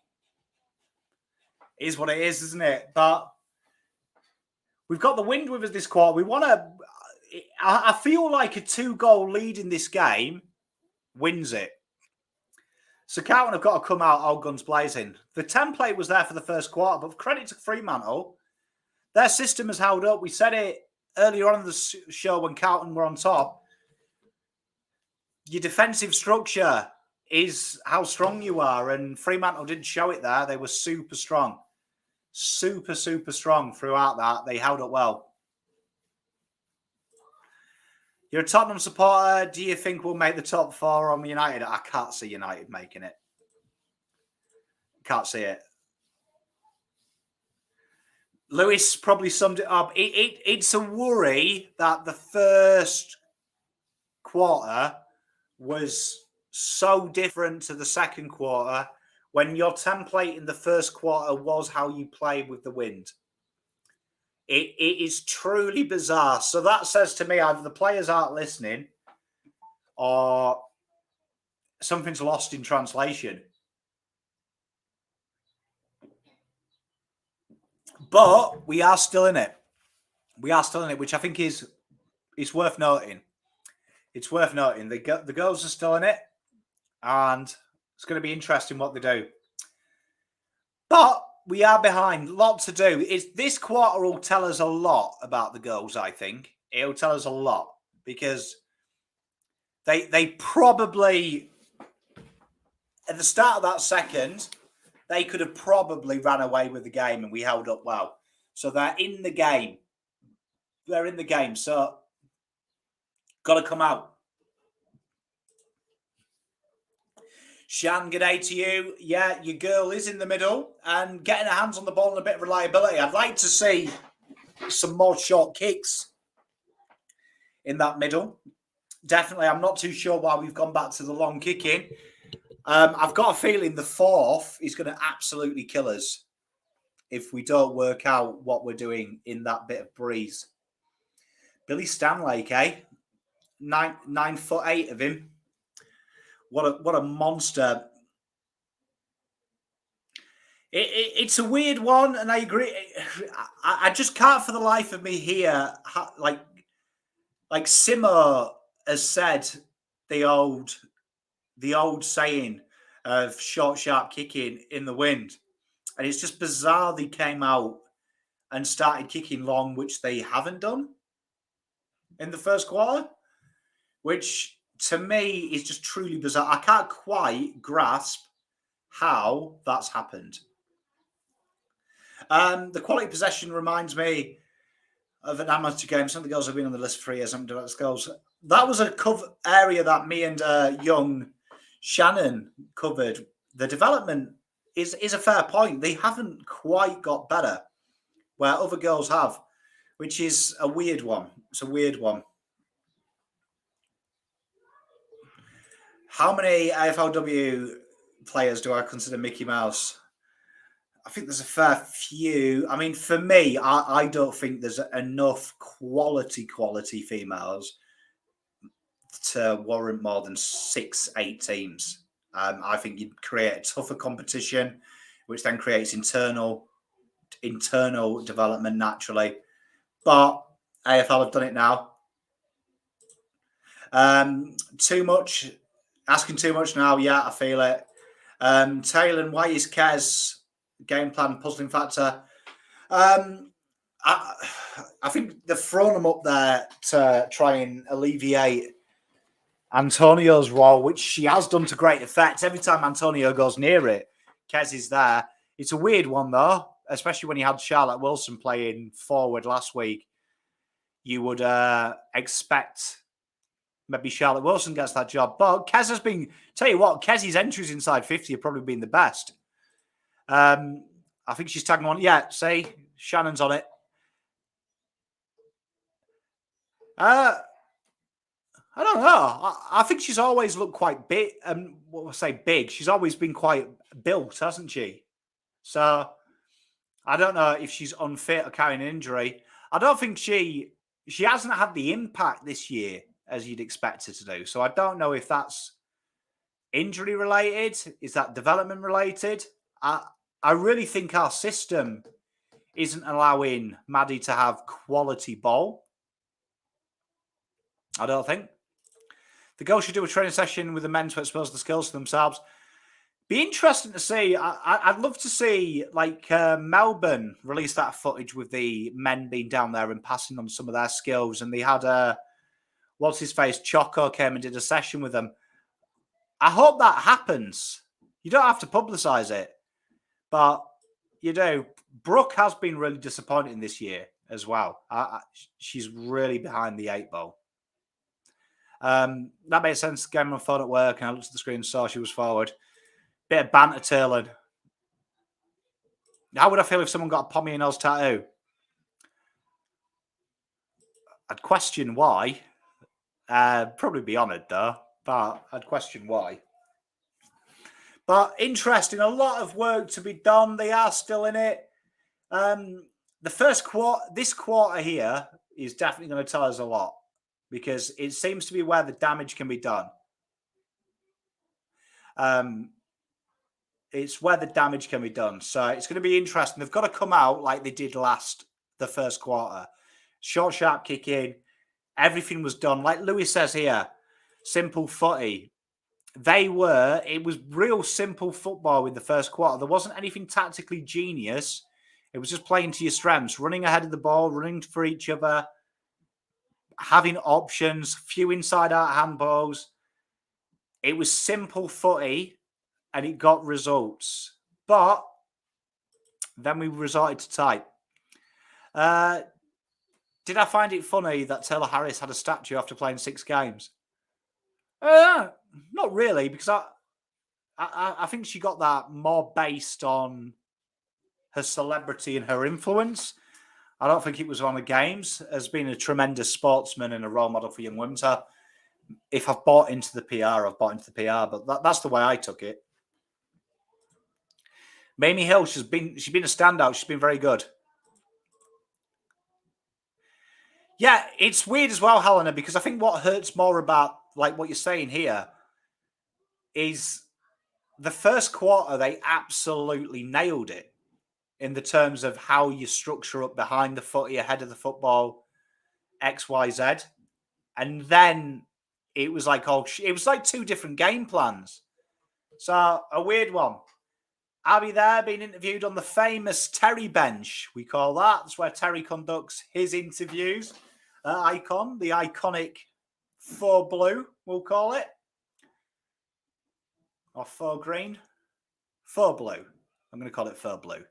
It is what it is, isn't it? But we've got the wind with us this quarter. We want to. I feel like a 2-goal lead in this game wins it. So Carlton have got to come out all guns blazing. The template was there for the first quarter, but credit to Fremantle, their system has held up. We said it earlier on in the show when Carlton were on top. Your defensive structure is how strong you are, and Fremantle didn't show it there. They were super strong. Super, super strong throughout that. They held up well. You're a Tottenham supporter. Do you think we'll make the top 4 on United? I can't see United making it. Can't see it. Lewis probably summed it up. It's a worry that the first quarter was so different to the second quarter when your template in the first quarter was how you played with the wind. It is truly bizarre. So that says to me either the players aren't listening or something's lost in translation. But we are still in it. We are still in it, which I think is worth noting. It's worth noting. The girls are still in it, and it's going to be interesting what they do. But we are behind. Lot to do. This quarter will tell us a lot about the girls, I think. It'll tell us a lot because they probably, at the start of that second, they could have probably ran away with the game and we held up well. So they're in the game. They're in the game. So got to come out. Shan, good day to you. Yeah, your girl is in the middle and getting her hands on the ball and a bit of reliability. I'd like to see some more short kicks in that middle. Definitely, I'm not too sure why we've gone back to the long kicking. I've got a feeling the fourth is going to absolutely kill us if we don't work out what we're doing in that bit of breeze. Billy Stanlake, eh? 9'8" of him. What a monster. It's a weird one, and I agree. I just can't for the life of me hear, like Simo has said the old saying of short, sharp kicking in the wind. And it's just bizarre they came out and started kicking long, which they haven't done in the first quarter, which to me is just truly bizarre. I can't quite grasp how that's happened. The quality possession reminds me of an amateur game. Some of the girls have been on the list for 3 years. Some of the girls. That was a cover area that me and young Shannon covered. The development is a fair point. They haven't quite got better where other girls have, which is a weird one. It's a weird one. How many AFLW players do I consider Mickey Mouse? I think there's a fair few. I mean, for me, I don't think there's enough quality females to warrant more than 6-8 teams. I think you'd create a tougher competition, which then creates internal development naturally. But AFL have done it now. Too much, asking too much now. Yeah, I feel it. Taylor, why is Kez game plan puzzling factor? I think they've thrown him up there to try and alleviate Antonio's role, which she has done to great effect. Every time Antonio goes near it, Kez is there. It's a weird one, though, especially when you had Charlotte Wilson playing forward last week. You would expect maybe Charlotte Wilson gets that job. But Kez has been, tell you what, Kez's entries inside 50 have probably been the best. I think she's tagging on. Yeah, see, Shannon's on it. I don't know. I think she's always looked quite big. What I say big. She's always been quite built, hasn't she? So I don't know if she's unfit or carrying an injury. I don't think she hasn't had the impact this year as you'd expect her to do. So I don't know if that's injury related. Is that development related? I really think our system isn't allowing Maddie to have quality ball. I don't think. The girls should do a training session with the men to expose the skills to themselves. Be interesting to see. I'd love to see like Melbourne release that footage with the men being down there and passing on some of their skills. And they had what's his face? Choco came and did a session with them. I hope that happens. You don't have to publicise it, but you do. Brooke has been really disappointing this year as well. She's really behind the 8 ball. That made sense. Game on my phone at work, and I looked at the screen and saw she was forward. Bit of banter tailored. How would I feel if someone got a Pommy and Oz tattoo? I'd question why. Probably be honoured though, but I'd question why. But interesting, a lot of work to be done. They are still in it. The first quarter, this quarter here is definitely going to tell us a lot because it seems to be where the damage can be done. It's where the damage can be done. So it's going to be interesting. They've got to come out like they did the first quarter. Short, sharp kick in. Everything was done. Like Lewis says here, simple footy. It was real simple football with the first quarter. There wasn't anything tactically genius. It was just playing to your strengths, running ahead of the ball, running for each other, having options, few inside-out handballs. It was simple footy, and it got results. But then we resorted to type. Did I find it funny that Taylor Harris had a statue after playing 6 games? Not really, because I think she got that more based on her celebrity and her influence. I don't think it was on the games. As being a tremendous sportsman and a role model for young women. If I've bought into the PR, I've bought into the PR. But that's the way I took it. Mamie Hill, she's been a standout. She's been very good. Yeah, it's weird as well, Helena, because I think what hurts more about like what you're saying here is the first quarter, they absolutely nailed it in the terms of how you structure up behind the footy, ahead of the football, X, Y, Z. And then it was like, it was like 2 different game plans. So a weird one. Abby there being interviewed on the famous Terry bench, we call that. That's where Terry conducts his interviews. Icon, the iconic 4 blue, we'll call it. Or 4 green. 4 blue. I'm going to call it 4 blue.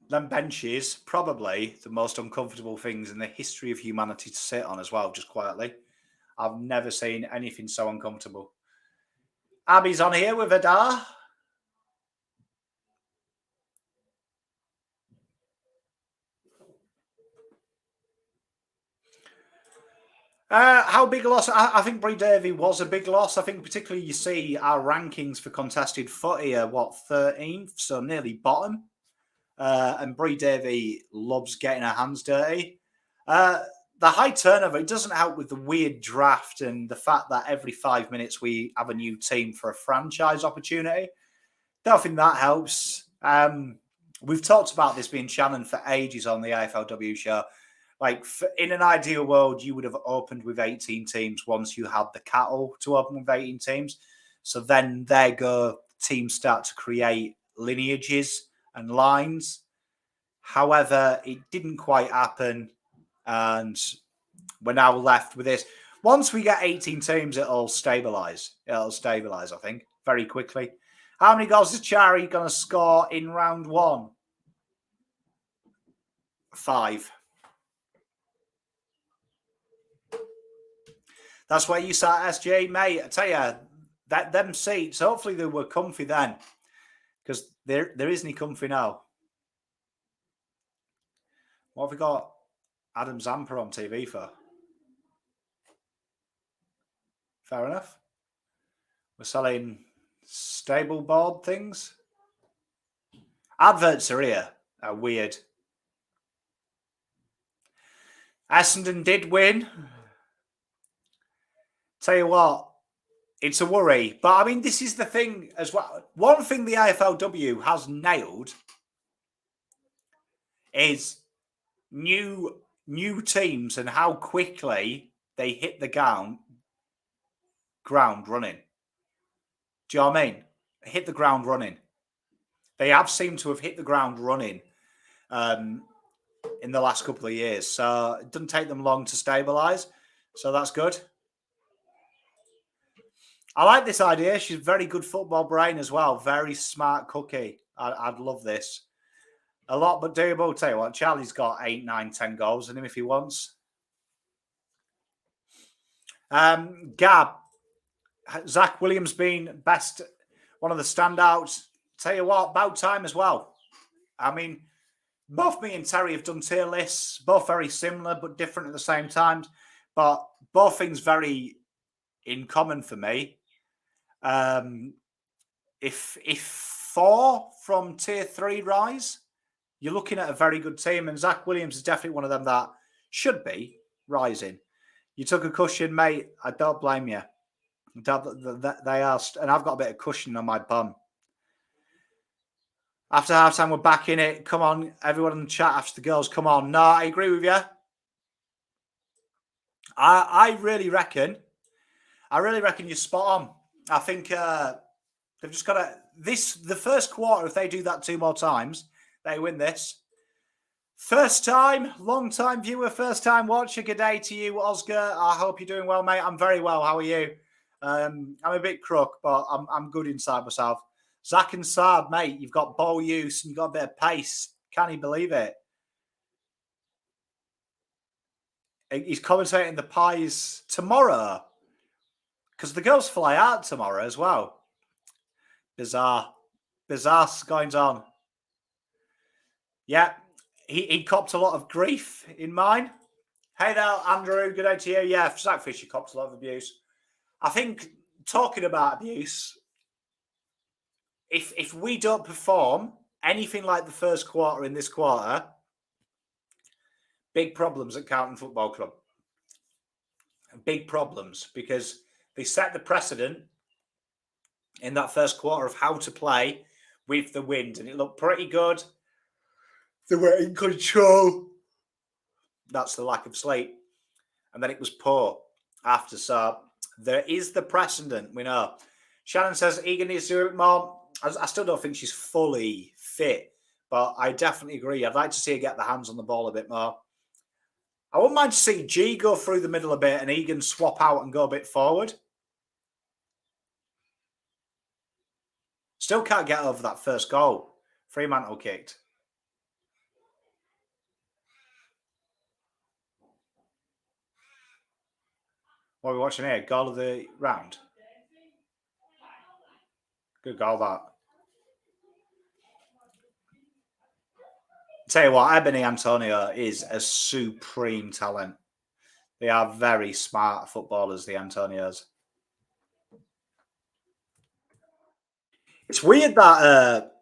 Them benches, probably the most uncomfortable things in the history of humanity to sit on as well, just quietly. I've never seen anything so uncomfortable. Abby's on here with Adar. How big a loss? I think Brie Davey was a big loss. I think particularly you see our rankings for contested footy are 13th, so nearly bottom. And Brie Davey loves getting her hands dirty. The high turnover, it doesn't help with the weird draft and the fact that every 5 minutes we have a new team for a franchise opportunity. Don't think that helps. We've talked about this being Shannon for ages on the AFLW show. Like in an ideal world, you would have opened with 18 teams once you had the cattle to open with 18 teams. So then there go teams start to create lineages and lines. However, it didn't quite happen. And we're now left with this. Once we get 18 teams, it'll stabilise. It'll stabilise, I think, very quickly. How many goals is Chari going to score in round 1? 5. That's where you sat, SJ, mate. I tell you, that them seats, hopefully they were comfy then, because there isn't any comfy now. What have we got Adam Zampa on TV for? Fair enough. We're selling stable board things. Adverts are here. Are weird. Essendon did win. Tell you what, it's a worry. But I mean, this is the thing as well. One thing the AFLW has nailed is new teams and how quickly they hit the ground running. Do you know what I mean? Hit the ground running. They have seemed to have hit the ground running in the last couple of years. So it doesn't take them long to stabilise. So that's good. I like this idea. She's a very good football brain as well. Very smart cookie. I'd love this. A lot, but doable. Tell you what, Charlie's got 8, 9, 10 goals in him if he wants. Gab. Zach Williams being best, one of the standouts. Tell you what, about time as well. I mean, both me and Terry have done tier lists, both very similar but different at the same time. But both things very in common for me. If 4 from tier 3 rise, you're looking at a very good team, and Zach Williams is definitely one of them that should be rising. You took a cushion, mate. I don't blame you. They asked, and I've got a bit of cushion on my bum. After halftime, we're back in it. Come on, everyone in the chat after the girls. Come on. No, I agree with you. I really reckon you're spot on. I think they've just got to the first quarter. If they do that 2 more times, they win this. First time, long time viewer, first time watcher. Good day to you, Oscar. I hope you're doing well, mate. I'm very well. How are you? I'm a bit crook, but I'm good inside myself. Zach and Saad, mate, you've got ball use and you've got a bit of pace. Can you believe it? He's commentating the Pies tomorrow because the girls fly out tomorrow as well. Bizarre goings on. Yeah, he copped a lot of grief in mine. Hey there, Andrew. Good day to you. Yeah, Zach Fisher copped a lot of abuse. I think talking about abuse, if we don't perform anything like the first quarter in this quarter, big problems at Carlton Football Club. Big problems because they set the precedent in that first quarter of how to play with the wind, and it looked pretty good. They were in control. That's the lack of sleep. And then it was poor after. So there is the precedent, we know. Shannon says Egan needs to do it more. I still don't think she's fully fit, but I definitely agree. I'd like to see her get the hands on the ball a bit more. I wouldn't mind to see G go through the middle a bit and Egan swap out and go a bit forward. Still can't get over that first goal. Fremantle kicked. What are we watching here? Goal of the round. Good goal, that. Tell you what, Ebony Antonio is a supreme talent. They are very smart footballers, the Antonios. It's weird that,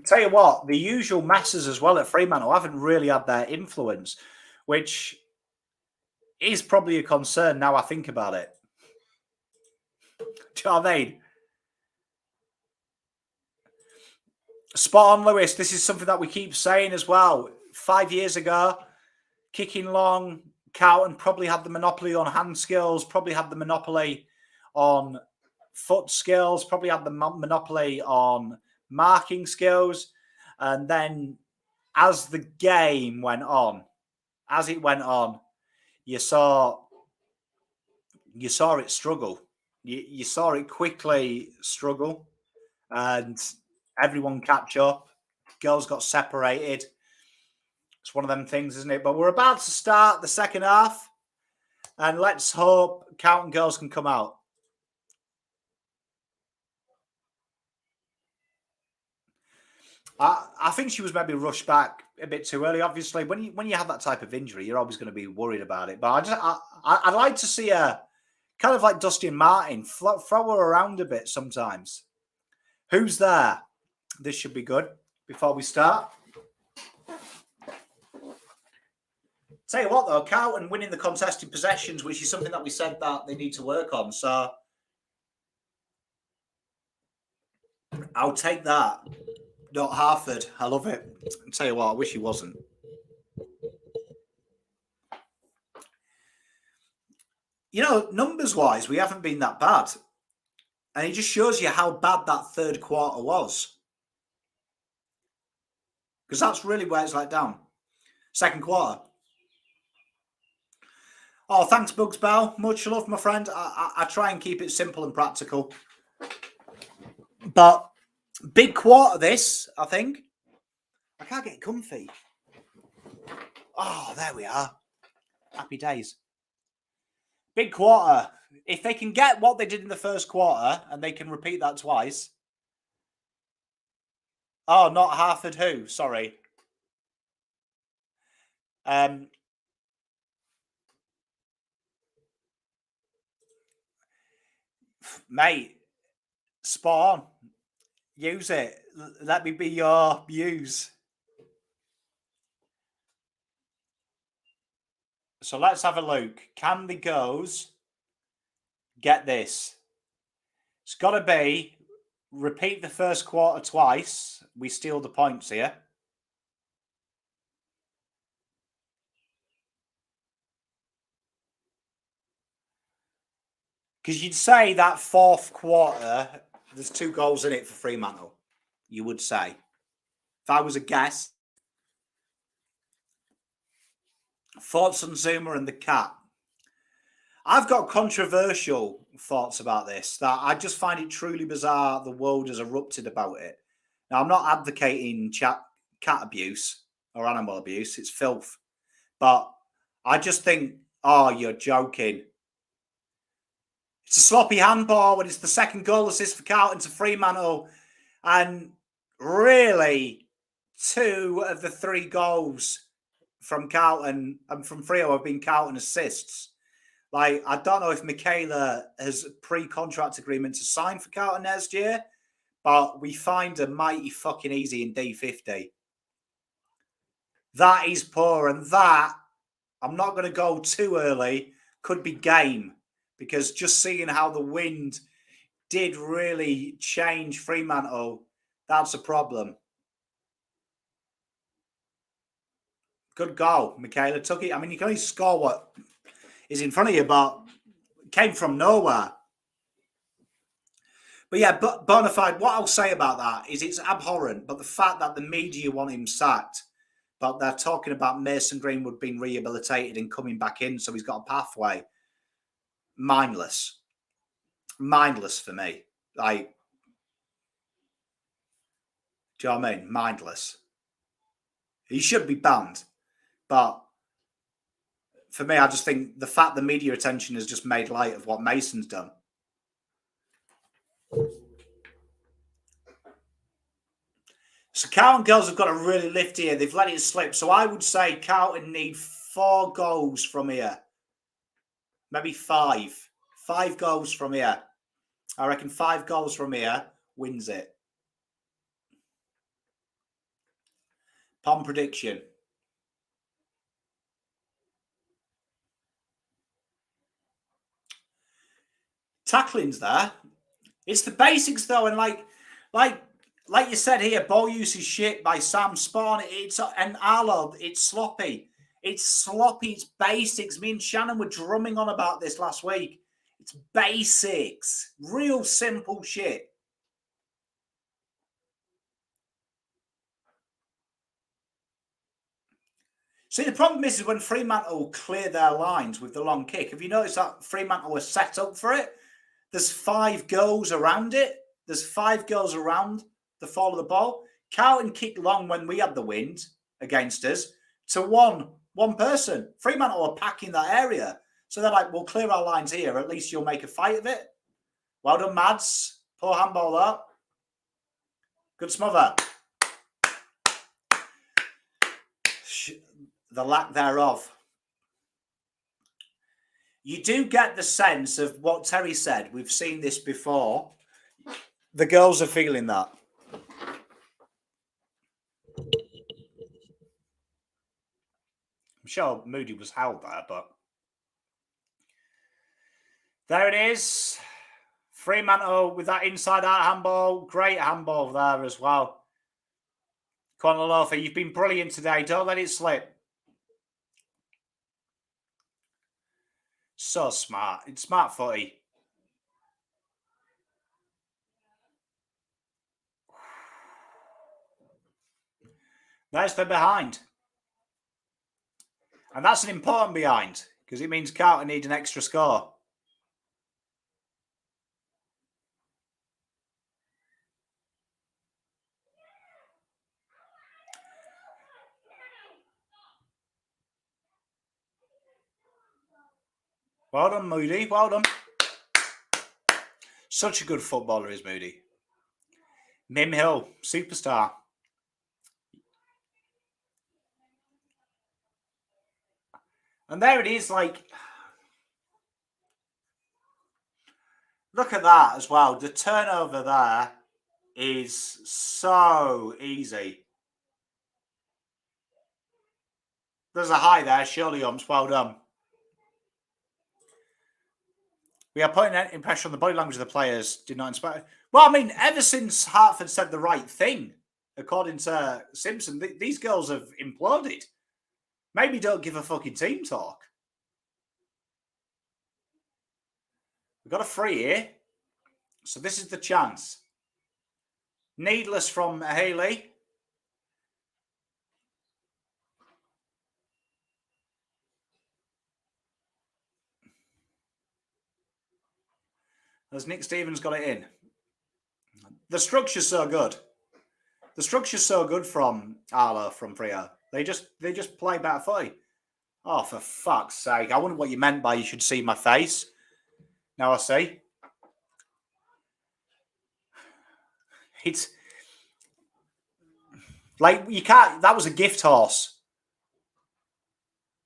tell you what, the usual masses as well at Fremantle haven't really had their influence, which is probably a concern now I think about it. Do you know what I mean? Spot on, Lewis. This is something that we keep saying as well. 5 years ago, kicking long. Carlton probably had the monopoly on hand skills, probably had the monopoly on foot skills, probably had the monopoly on marking skills. And then as the game went on, you saw it struggle. You saw it quickly struggle, and everyone catch up. Girls got separated. It's one of them things, isn't it? But we're about to start the second half, and let's hope Carlton girls can come out. I think she was maybe rushed back a bit too early. Obviously, when you have that type of injury, you're always going to be worried about it. But I'd like to see her kind of like Dustin Martin, throw her around a bit sometimes. Who's there? This should be good before we start. Tell you what, though, Carlton winning the contested possessions, which is something that we said that they need to work on. So I'll take that. Not Harford. I love it. I'll tell you what, I wish he wasn't. You know, numbers-wise, we haven't been that bad. And it just shows you how bad that third quarter was. Because that's really where it's let down. Second quarter. Oh, thanks, Bugs Bell. Much love, my friend. I try and keep it simple and practical. But big quarter this, I think. I can't get comfy. Oh, there we are. Happy days. Big quarter. If they can get what they did in the first quarter and they can repeat that twice. Oh, not Harford who? Sorry. Mate, spawn. Use it. Let me be your muse. So let's have a look. Can the goes get this? It's got to be repeat the first quarter twice. We steal the points here. Because you'd say that fourth quarter, there's 2 goals in it for Fremantle. You would say. If I was a guess. Thoughts on Zuma and the cat? I've got controversial thoughts about this. That I just find it truly bizarre the world has erupted about it. Now, I'm not advocating cat abuse or animal abuse. It's filth. But I just think, oh, you're joking. It's a sloppy handball, and it's the second goal assist for Carlton to Fremantle. And really, 2 of the 3 goals from Carlton and from Freo have been Carlton assists. Like, I don't know if Michaela has a pre-contract agreement to sign for Carlton next year, but we find her mighty fucking easy in D50. That is poor, and that, I'm not going to go too early, could be game. Because just seeing how the wind did really change Fremantle, that's a problem. Good goal, Michaela took it. I mean, you can only score what is in front of you, but it came from nowhere. But yeah, Bonafide, what I'll say about that is it's abhorrent, but the fact that the media want him sacked, but they're talking about Mason Greenwood being rehabilitated and coming back in, so he's got a pathway. Mindless for me. Like, do you know what I mean? Mindless. He should be banned, but for me, I just think the fact the media attention has just made light of what Mason's done. So Carlton girls have got to really lift here. They've let it slip. So I would say Carlton need 4 goals from here. Maybe 5. 5 goals from here. I reckon 5 goals from here wins it. Pom prediction. Tackling's there. It's the basics though, and like you said here, ball use is shit by Sam Spawn. And Arlo, it's sloppy. It's sloppy. It's basics. Me and Shannon were drumming on about this last week. It's basics. Real simple shit. See, the problem is when Fremantle clear their lines with the long kick. Have you noticed that Fremantle was set up for it? There's 5 goals around it. There's 5 goals around the fall of the ball. Carlton kicked long when we had the wind against us to one person. Fremantle are packing that area. So they're like, we'll clear our lines here. At least you'll make a fight of it. Well done, Mads. Poor handball, though. Good smother. The lack thereof. You do get the sense of what Terry said. We've seen this before. The girls are feeling that. I'm sure Moody was held there, but there it is. Fremantle with that inside-out handball. Great handball there as well. Conor Loafer, you've been brilliant today. Don't let it slip. So smart. It's smart footy. There's the behind. And that's an important behind because it means Carlton need an extra score. Well done, Moody. Well done. Such a good footballer is Moody. Mim Hill, superstar. And there it is, like, look at that as well. The turnover there is so easy. There's a high there, surely, Umps. Well done. We are putting impression on the body language of the players. Did not inspire. Well, I mean, ever since Hartford said the right thing, according to Simpson, these girls have imploded. Maybe don't give a fucking team talk. We've got a free here. So this is the chance. Needless from Haley. As Nick Stevens got it in. The structure's so good. The structure's so good from Arlo, from Freo. They just play better footy. Oh, for fuck's sake. I wonder what you meant by you should see my face. Now I see. It's like you can't. That was a gift horse.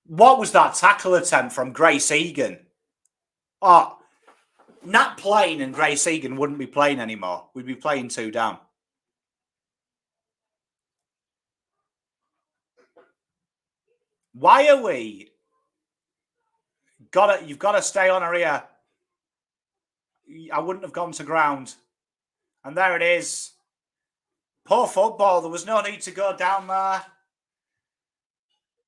What was that tackle attempt from Grace Egan? Oh, Nat Plain and Grace Egan wouldn't be playing anymore. We'd be playing 2 down. Why are we? You've got to stay on her here. I wouldn't have gone to ground. And there it is. Poor football. There was no need to go down there.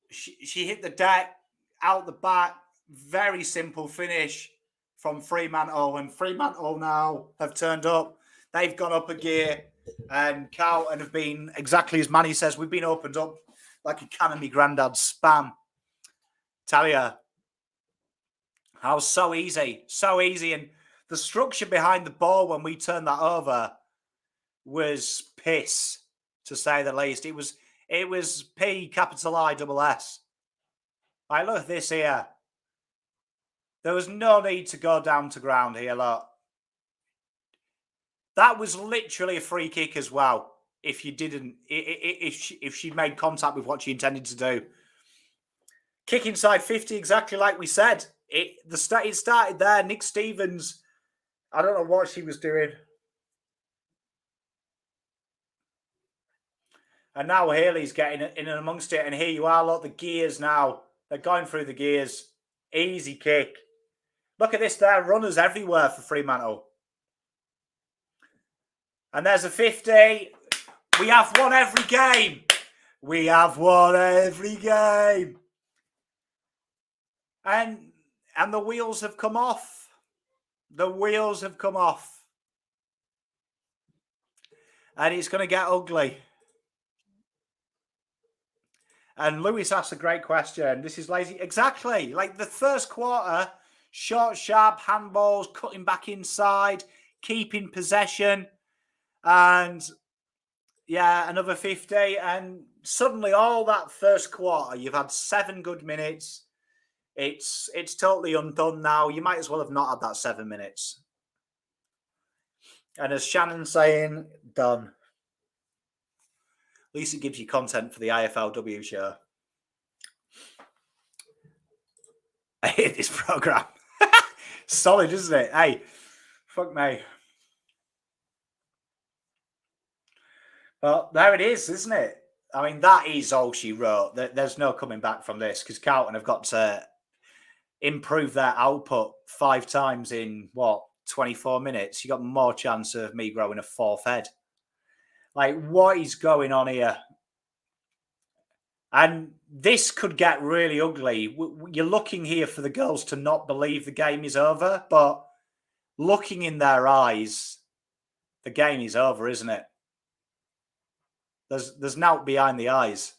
She hit the deck, out the back. Very simple finish from Fremantle. And Fremantle now have turned up. They've gone up a gear. And Carlton have been, exactly as Manny says, we've been opened up like a can of me granddad's spam. Tell you. How so easy. So easy. And the structure behind the ball when we turned that over was piss, to say the least. It was P capital I double S. I look at this here. There was no need to go down to ground here, look. That was literally a free kick as well. If you didn't, if she made contact with what she intended to do. Kick inside 50, exactly like we said. It started there. Nick Stevens, I don't know what she was doing. And now Haley's getting in and amongst it. And here you are, look, the gears now. They're going through the gears. Easy kick. Look at this there. Runners everywhere for Fremantle. And there's a 50. We have won every game. We have won every game. And the wheels have come off. The wheels have come off. And it's going to get ugly. And Lewis asked a great question. This is lazy. Exactly. Like the first quarter, short, sharp handballs, cutting back inside, keeping possession. And yeah, another 50. And suddenly all that first quarter, you've had 7 good minutes. It's totally undone now. You might as well have not had that 7 minutes. And as Shannon's saying, done. At least it gives you content for the AFLW show. I hate this program. Solid, isn't it? Hey, fuck me. Well, there it is, isn't it? I mean, that is all she wrote. There's no coming back from this because Carlton have got to improve their output 5 times in, 24 minutes. You got more chance of me growing a 4th head. Like, what is going on here? And this could get really ugly. You're looking here for the girls to not believe the game is over, but looking in their eyes, the game is over, isn't it? There's nought behind the eyes.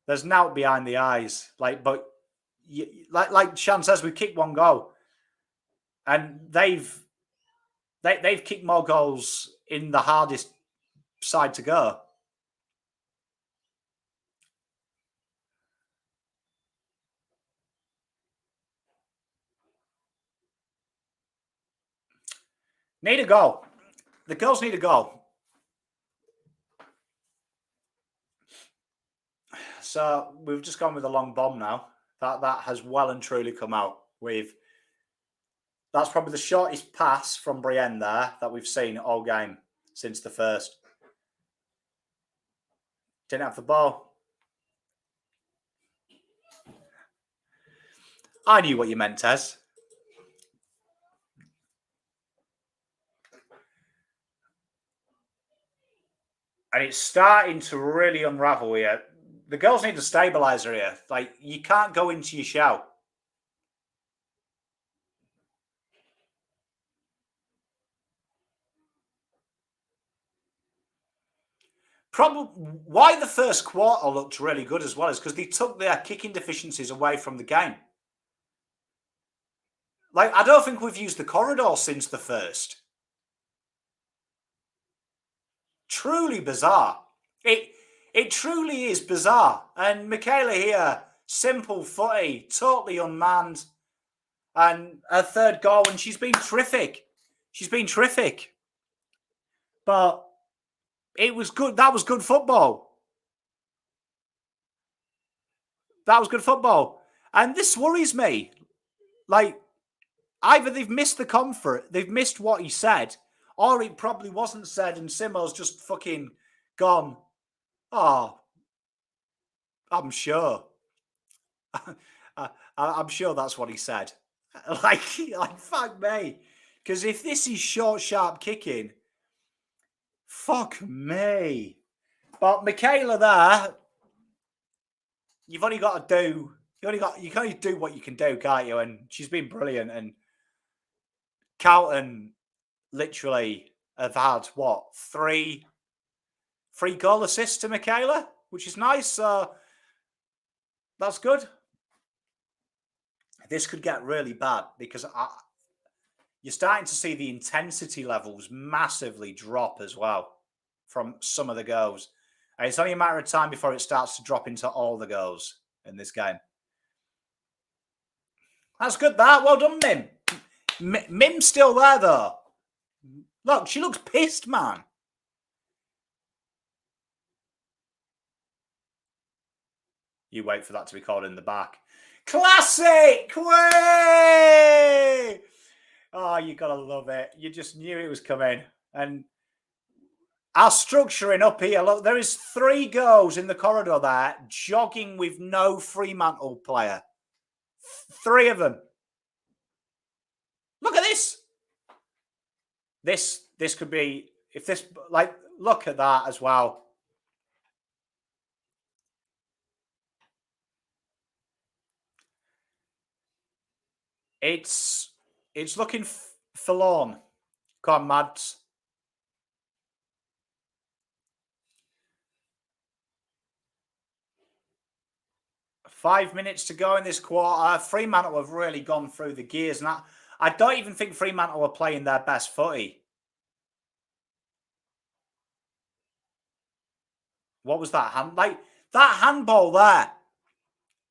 There's nought behind the eyes. Like Shan says, we kicked 1 goal, and they've kicked more goals in the hardest side to go. Need a goal. The girls need a goal. So we've just gone with a long bomb now. That has well and truly come out. That's probably the shortest pass from Brienne there that we've seen all game since the first. Didn't have the ball. I knew what you meant, Tez. And it's starting to really unravel here. The girls need a stabiliser here. Like, you can't go into your shell. Probably why the first quarter looked really good as well is because they took their kicking deficiencies away from the game. Like, I don't think we've used the corridor since the first. Truly bizarre. It truly is bizarre. And Michaela here, simple footy, totally unmanned. And her 3rd goal, and she's been terrific. She's been terrific. But it was good. That was good football. That was good football. And this worries me. Like, either they've missed the comfort, they've missed what he said, or it probably wasn't said and Simo's just fucking gone, oh, I'm sure. I'm sure that's what he said. Like fuck me. Because if this is short, sharp kicking, fuck me. But Michaela there, you've only got to do, you can only do what you can do, can't you? And she's been brilliant. And Carlton literally have had, 3 goal assists to Michaela, which is nice. So that's good. This could get really bad because you're starting to see the intensity levels massively drop as well from some of the goals. And it's only a matter of time before it starts to drop into all the goals in this game. That's good, that. Well done, Mim. Mim's still there, though. Look, she looks pissed, man. You wait for that to be called in the back. Classic! Way! Oh, you gotta love it. You just knew it was coming. And our structuring up here, look, there is 3 goals in the corridor there, jogging with no Fremantle player. 3 of them. Look at this. This could be, if this, like, look at that as well. It's looking forlorn. Come on, Mads. Five minutes to go in this quarter. Fremantle have really gone through the gears, and I don't even think Fremantle are playing their best footy. What was that hand? Like that handball there,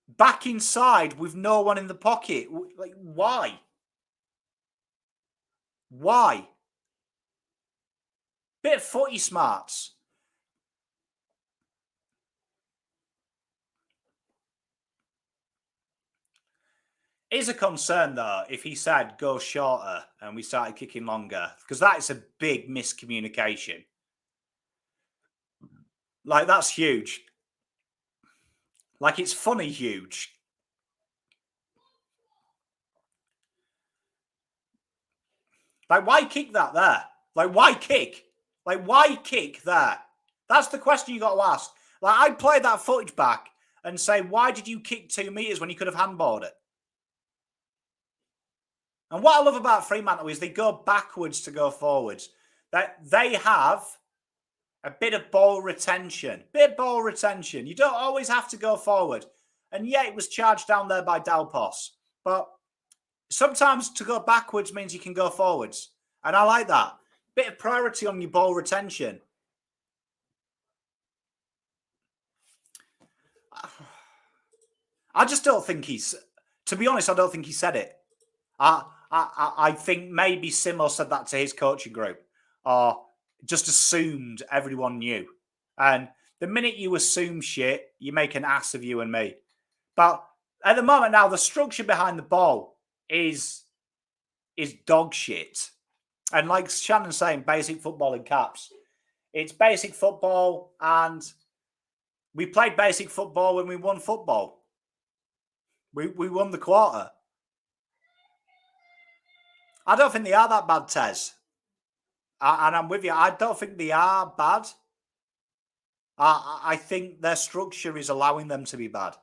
back inside with no one in the pocket. Like why? Why? Bit of footy smarts. Is a concern though if he said go shorter and we started kicking longer, because that is a big miscommunication. Like that's huge. Like it's funny huge. Like why kick that there? Like why kick? Like why kick there? That's the question you got to ask. Like I'd play that footage back and say, why did you kick 2 meters when you could have handballed it? And what I love about Fremantle is they go backwards to go forwards. That they have a bit of ball retention. You don't always have to go forward. And yeah, it was charged down there by Dalpos. But sometimes to go backwards means you can go forwards. And I like that. Bit of priority on your ball retention. I just don't think to be honest, I don't think he said it. I think maybe Simo said that to his coaching group or just assumed everyone knew. And the minute you assume shit, you make an ass of you and me. But at the moment now, the structure behind the ball is dog shit. And like Shannon's saying, basic football in caps. It's basic football, and we played basic football when we won football. We won the quarter. I don't think they are that bad, Tez. And I'm with you. I don't think they are bad. I think their structure is allowing them to be bad.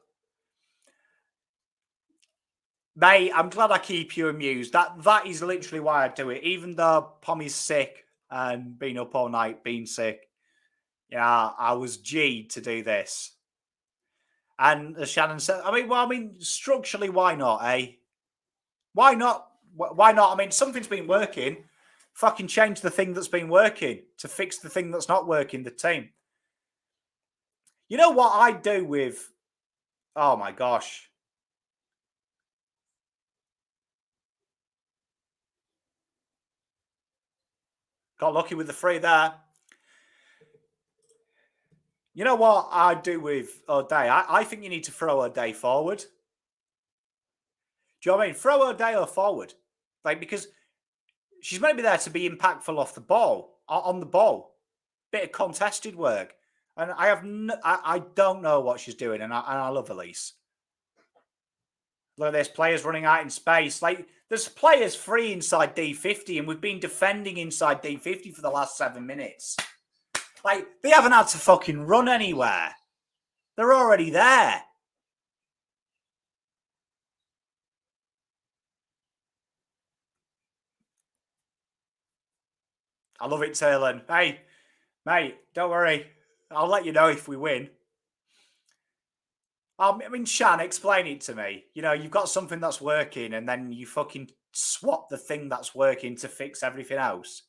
Mate, I'm glad I keep you amused. That is literally why I do it. Even though Pommy's sick and been up all night, being sick. Yeah, I was G'd to do this. And as Shannon said, I mean, structurally, why not, eh? Why not? Why not? I mean, something's been working. Fucking change the thing that's been working to fix the thing that's not working, the team. You know what I do with... Oh, my gosh. Got lucky with the free there. You know what I do with O'Day? I think you need to throw O'Day forward. Do you know what I mean? Throw O'Day or forward. Like, because she's maybe there to be impactful off the ball, on the ball. Bit of contested work. And I don't know what she's doing, and I love Elise. Look, there's players running out in space. Like, there's players free inside D50, and we've been defending inside D50 for the last 7 minutes. Like, they haven't had to fucking run anywhere. They're already there. I love it, Taylor. Hey, mate, don't worry. I'll let you know if we win. I mean, Shan, explain it to me. You know, you've got something that's working and then you fucking swap the thing that's working to fix everything else.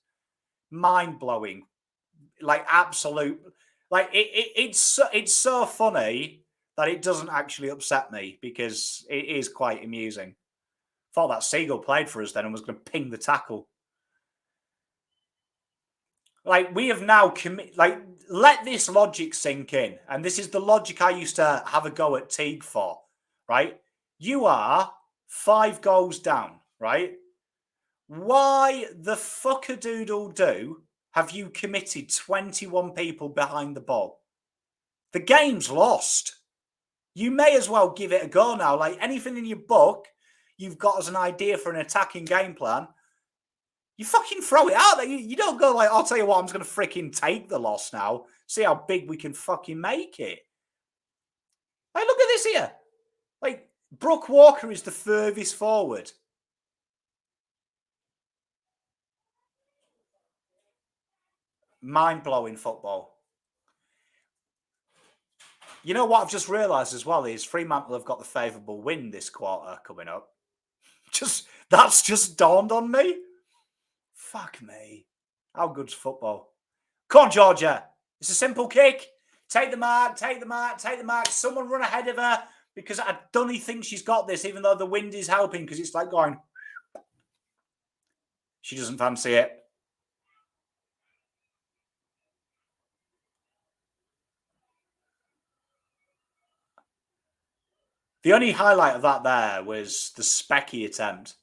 Mind-blowing. Like, absolute... Like, it's so funny that it doesn't actually upset me because it is quite amusing. Thought that Seagull played for us then and was going to ping the tackle. Like, we have now let this logic sink in. And this is the logic I used to have a go at Teague for, right? You are 5 goals down, right? Why the fuck-a-doodle-do have you committed 21 people behind the ball? The game's lost. You may as well give it a go now. Like, anything in your book you've got as an idea for an attacking game plan, you fucking throw it out there. You don't go like, I'll tell you what, I'm just going to freaking take the loss now. See how big we can fucking make it. Like, look at this here. Like, Brooke Walker is the furthest forward. Mind-blowing football. You know what I've just realised as well is Fremantle have got the favourable win this quarter coming up. That's just dawned on me. Fuck me. How good's football? Come on, Georgia. It's a simple kick. Take the mark, take the mark, take the mark. Someone run ahead of her because I don't think she's got this, even though the wind is helping because it's like going. She doesn't fancy it. The only highlight of that there was the specky attempt.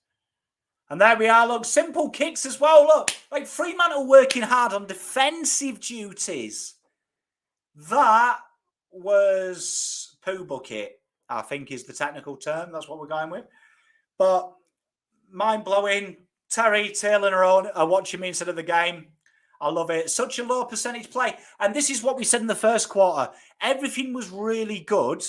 And there we are, look, simple kicks as well, look. Like Fremantle working hard on defensive duties. That was poo bucket, I think is the technical term. That's what we're going with. But mind-blowing. Terry, Taylor and her own are watching me instead of the game. I love it. Such a low percentage play. And this is what we said in the first quarter. Everything was really good,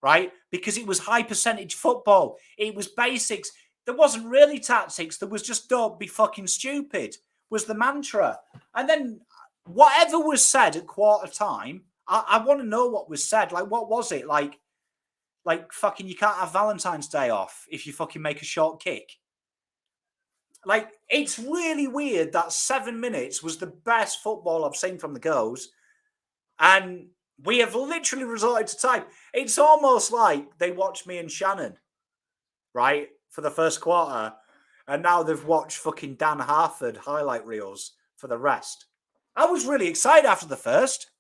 right? Because it was high percentage football. It was basics. There wasn't really tactics. There was just don't be fucking stupid was the mantra. And then whatever was said at quarter time, I want to know what was said. Like, what was it? Like fucking you can't have Valentine's Day off if you fucking make a short kick. Like, it's really weird that 7 minutes was the best football I've seen from the girls. And we have literally resorted to time. It's almost like they watched me and Shannon, right, for the first quarter. And now they've watched fucking Dan Harford highlight reels for the rest. I was really excited after the first.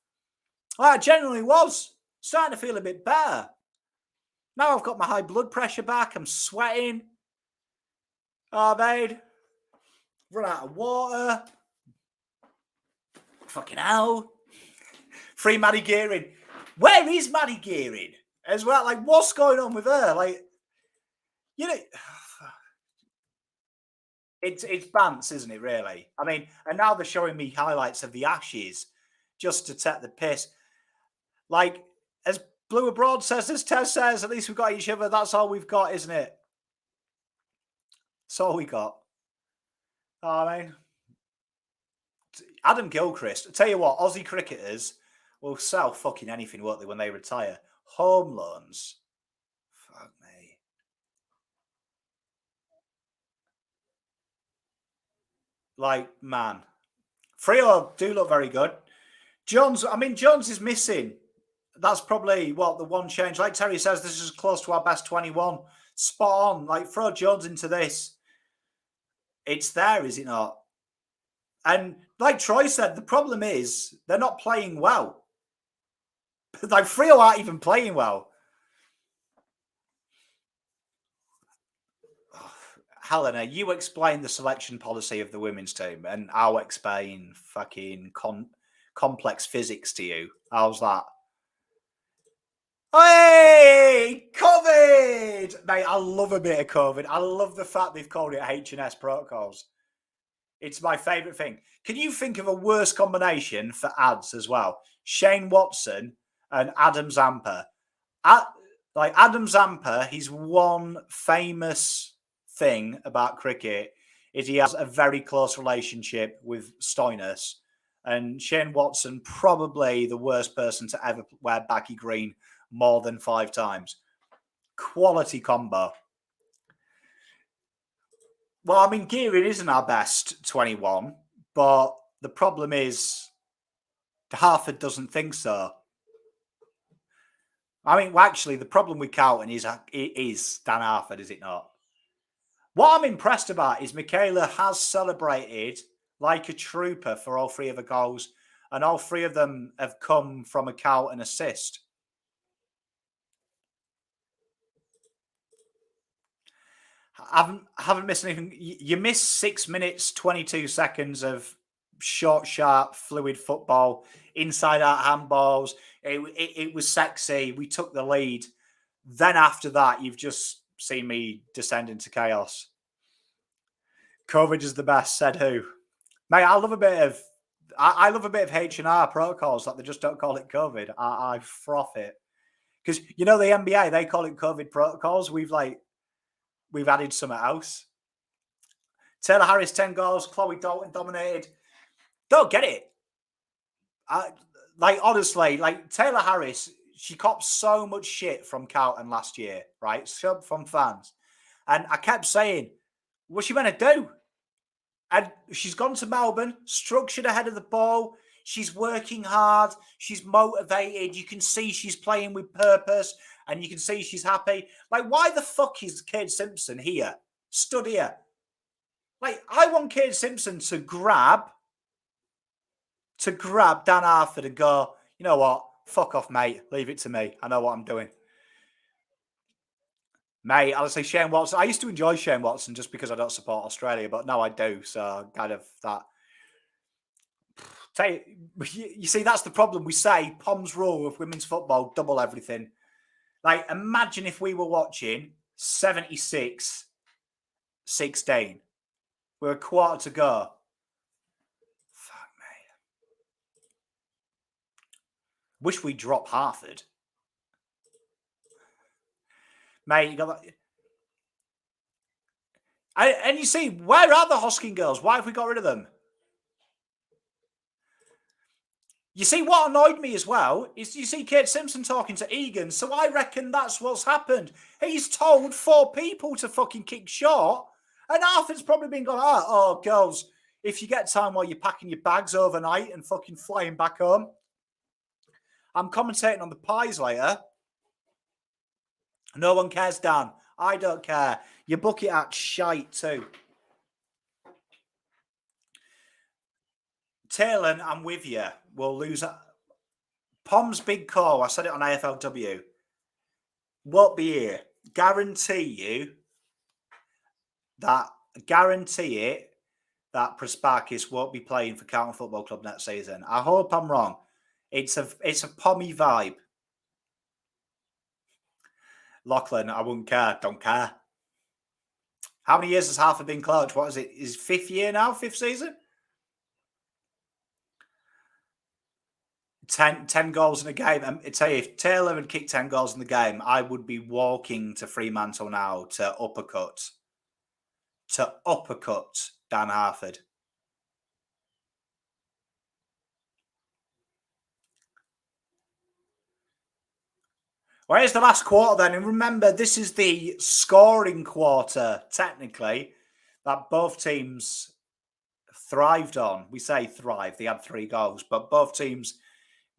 I genuinely was. Starting to feel a bit better. Now I've got my high blood pressure back. I'm sweating. Oh, mate. Run out of water. Fucking hell. Free Maddie Gearing. Where is Maddie Gearing? As well, like, what's going on with her? Like, you know, it's Bants, isn't it, really? I mean, and now they're showing me highlights of the Ashes just to take the piss. Like, as Blue Abroad says, as Tez says, at least we've got each other. That's all we've got, isn't it? That's all we got. I mean, Adam Gilchrist, I tell you what, Aussie cricketers will sell fucking anything, won't they, when they retire? Home loans. Fuck me. Like, man. Freo do look very good. Jones is missing. That's probably what the one change. Like Terry says, this is close to our best 21. Spot on. Like, throw Jones into this. It's there, is it not? And like Troy said, the problem is they're not playing well. Like, Freo aren't even playing well. Oh, Helena, you explain the selection policy of the women's team, and I'll explain fucking complex physics to you. How's that? Hey, COVID! Mate, I love a bit of COVID. I love the fact they've called it H&S protocols. It's my favourite thing. Can you think of a worse combination for ads as well? Shane Watson and Adam Zampa. Like, Adam Zampa, his one famous thing about cricket is he has a very close relationship with Stoinis. And Shane Watson, probably the worst person to ever wear baggy green more than 5 times. Quality combo. Well, I mean, Gearing isn't our best 21, but the problem is Harford doesn't think so. I mean, well, actually, the problem with Carlton is Dan Harford, is it not? What I'm impressed about is Michaela has celebrated like a trooper for all 3 of the goals, and all 3 of them have come from a Carlton assist. I haven't missed anything. You missed 6 minutes, 22 seconds of short, sharp, fluid football, inside-out handballs. It was sexy. We took the lead. Then after that, you've just seen me descend into chaos. COVID is the best, said who? Mate, I love a bit of H&R protocols that they just don't call it COVID. I froth it. Because, you know, the NBA, they call it COVID protocols. We've added something else. Taylor Harris, 10 goals. Chloe Dalton dominated. Don't get it. Like, honestly, like Taylor Harris, she copped so much shit from Carlton last year, right? From fans. And I kept saying, what's she meant to do? And she's gone to Melbourne, structured ahead of the ball. She's working hard. She's motivated. You can see she's playing with purpose and you can see she's happy. Like, why the fuck is Kate Simpson here? Stood here. Like, I want Kate Simpson to grab Dan Harford and go, you know what? Fuck off, mate. Leave it to me. I know what I'm doing. Mate, I'll say Shane Watson. I used to enjoy Shane Watson just because I don't support Australia, but now I do. So kind of that. You see, that's the problem. We say Pom's rule of women's football, double everything. Like, imagine if we were watching 76-16. We're a quarter to go. Fuck me. Wish we drop Harford. Mate, you got that. And you see, where are the Hosking girls? Why have we got rid of them? You see, what annoyed me as well is you see Kate Simpson talking to Egan, so I reckon that's what's happened. He's told 4 people to fucking kick short, and Arthur's probably been going, oh, girls, if you get time while you're packing your bags overnight and fucking flying back home. I'm commentating on the pies later. No one cares, Dan. I don't care. Your bucket at shite too. Taylor, I'm with you. We'll lose. Pom's big call. I said it on AFLW. Won't be here. Guarantee it that Prasparkis won't be playing for Carlton Football Club next season. I hope I'm wrong. It's a Pommy vibe. Lachlan, I wouldn't care. Don't care. How many years has Harford been coach? What is it? His 5th year now? 5th season? 10 goals in a game. I tell you, if Taylor had kicked 10 goals in the game, I would be walking to Fremantle now to uppercut Dan Harford. Where's the last quarter then? And remember, this is the scoring quarter, technically, that both teams thrived on. We say thrive. They had 3 goals, but both teams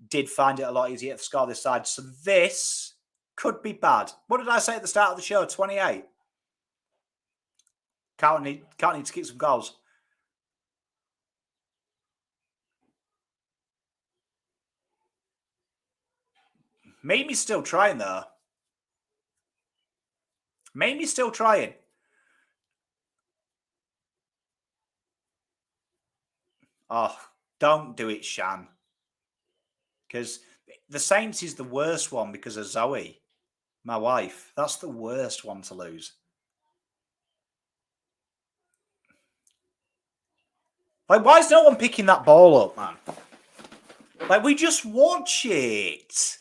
did find it a lot easier to score this side. So this could be bad. What did I say at the start of the show? 28. Carlton need to kick some goals. Mamie's still trying, though. Mamie's still trying. Oh, don't do it, Shan. Because the Saints is the worst one because of Zoe, my wife. That's the worst one to lose. Like, why is no one picking that ball up, man? Like, we just watch it.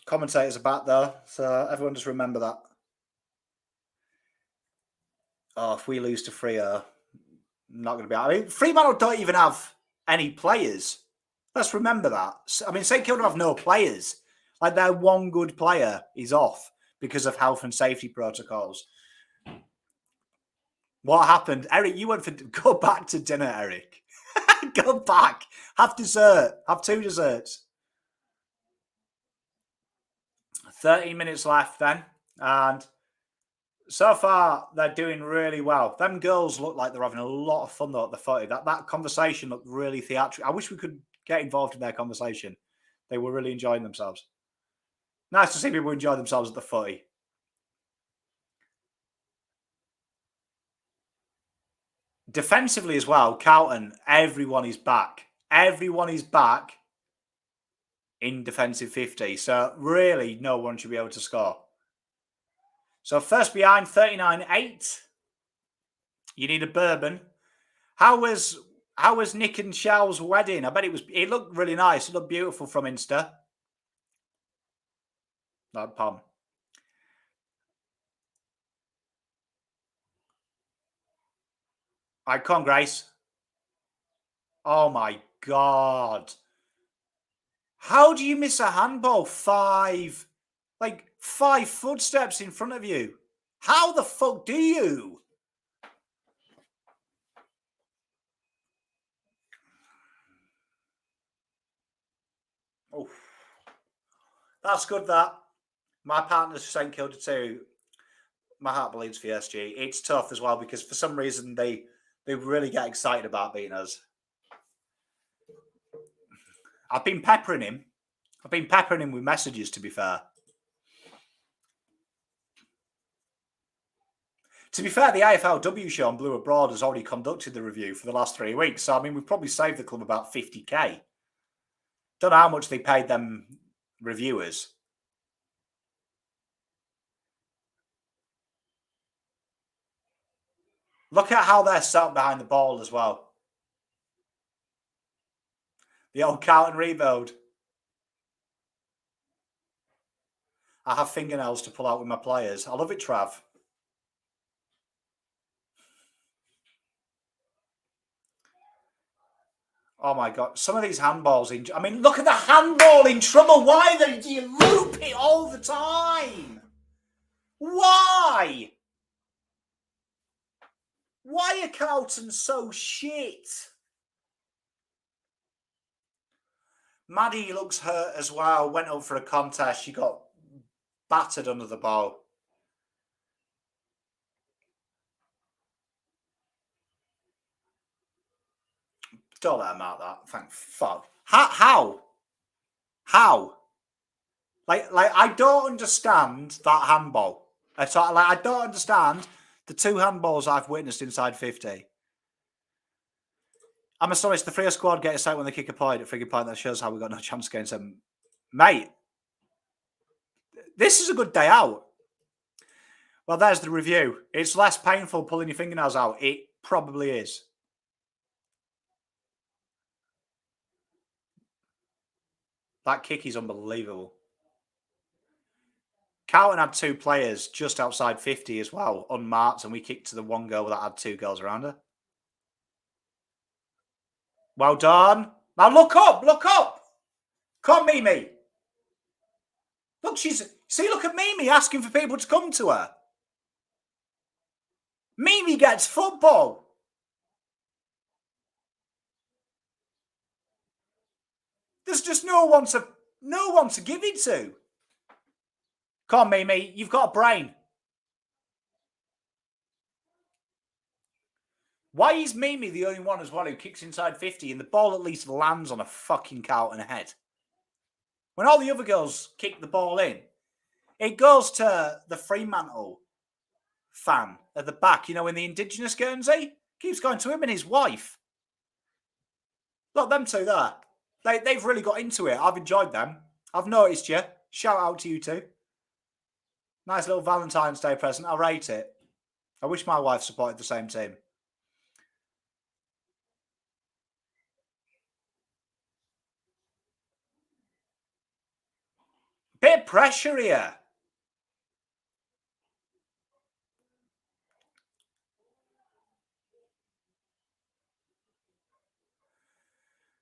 Commentators are back, though, so everyone just remember that. Oh, if we lose to Freo, not going to be. I mean, Fremantle don't even have any players. Let's remember that. I mean, St Kilda have no players. Like, their one good player is off because of health and safety protocols. What happened? Eric, you went for... Go back to dinner, Eric. Go back. Have dessert. Have 2 desserts. 13 minutes left then. And so far, they're doing really well. Them girls look like they're having a lot of fun, though, at the footy. That conversation looked really theatrical. I wish we could get involved in their conversation. They were really enjoying themselves. Nice to see people enjoy themselves at the footy. Defensively as well, Carlton, everyone is back. Everyone is back in defensive 50. So really, no one should be able to score. So first behind, 39-8. You need a bourbon. How was Nick and Shell's wedding? I bet it looked really nice. It looked beautiful from Insta. Like Pom. All right, come on, Grace. Oh my God. How do you miss a handball 5 footsteps in front of you? How the fuck do you? Oh, that's good, that. My partner's St Kilda too. My heart bleeds for SG. It's tough as well because for some reason they really get excited about beating us. I've been peppering him. I've been peppering him with messages, to be fair. To be fair, the AFLW show on Blue Abroad has already conducted the review for the last 3 weeks. So, I mean, we've probably saved the club about 50k. Don't know how much they paid them reviewers. Look at how they're sat behind the ball as well. The old Carlton rebuild. I have fingernails to pull out with my players. I love it, Trav. Oh my God. Some of these handballs in. I mean, look at the handball in trouble. Why do you loop it all the time? Why? Why are Carlton so shit? Maddie looks hurt as well. Went up for a contest. She got battered under the ball. Don't let him out that. Thank fuck. How? Like I don't understand that handball. I don't understand the 2 handballs I've witnessed inside 50. I'm astonished the Freo squad get a sight when they kick a point at frigging point. That shows how we got no chance against them. Mate, this is a good day out. Well, there's the review. It's less painful pulling your fingernails out. It probably is. That kick is unbelievable. Carlton had 2 players just outside 50 as well, unmarked, and we kicked to the 1 goal that had 2 goals around her. Well done. Now look up, look up. Come, Mimi. Look, look at Mimi asking for people to come to her. Mimi gets football. There's just no one to give it to. Come on, Mimi, you've got a brain. Why is Mimi the only one as well who kicks inside 50 and the ball at least lands on a fucking Carlton head? When all the other girls kick the ball in, it goes to the Fremantle fan at the back, you know, in the Indigenous Guernsey. Keeps going to him and his wife. Look, them two there. They've really got into it. I've enjoyed them. I've noticed you. Shout out to you two. Nice little Valentine's Day present. I rate it. I wish my wife supported the same team. Bit of pressure here.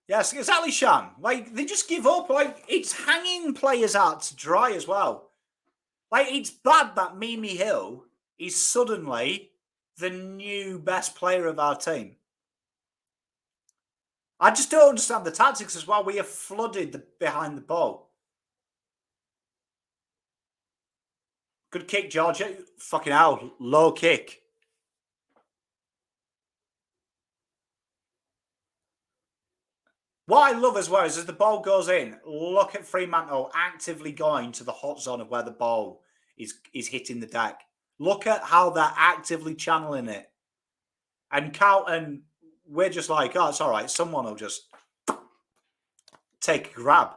Yes, exactly, Shan. Like, they just give up. Like, it's hanging players out to dry as well. Like, it's bad that Mimi Hill is suddenly the new best player of our team. I just don't understand the tactics as well. We have flooded behind the ball. Good kick, George. Fucking hell. Low kick. What I love as well is as the ball goes in, look at Fremantle actively going to the hot zone of where the ball is hitting the deck. Look at how they're actively channeling it. And Carlton, we're just like, oh, it's all right. Someone will just take a grab.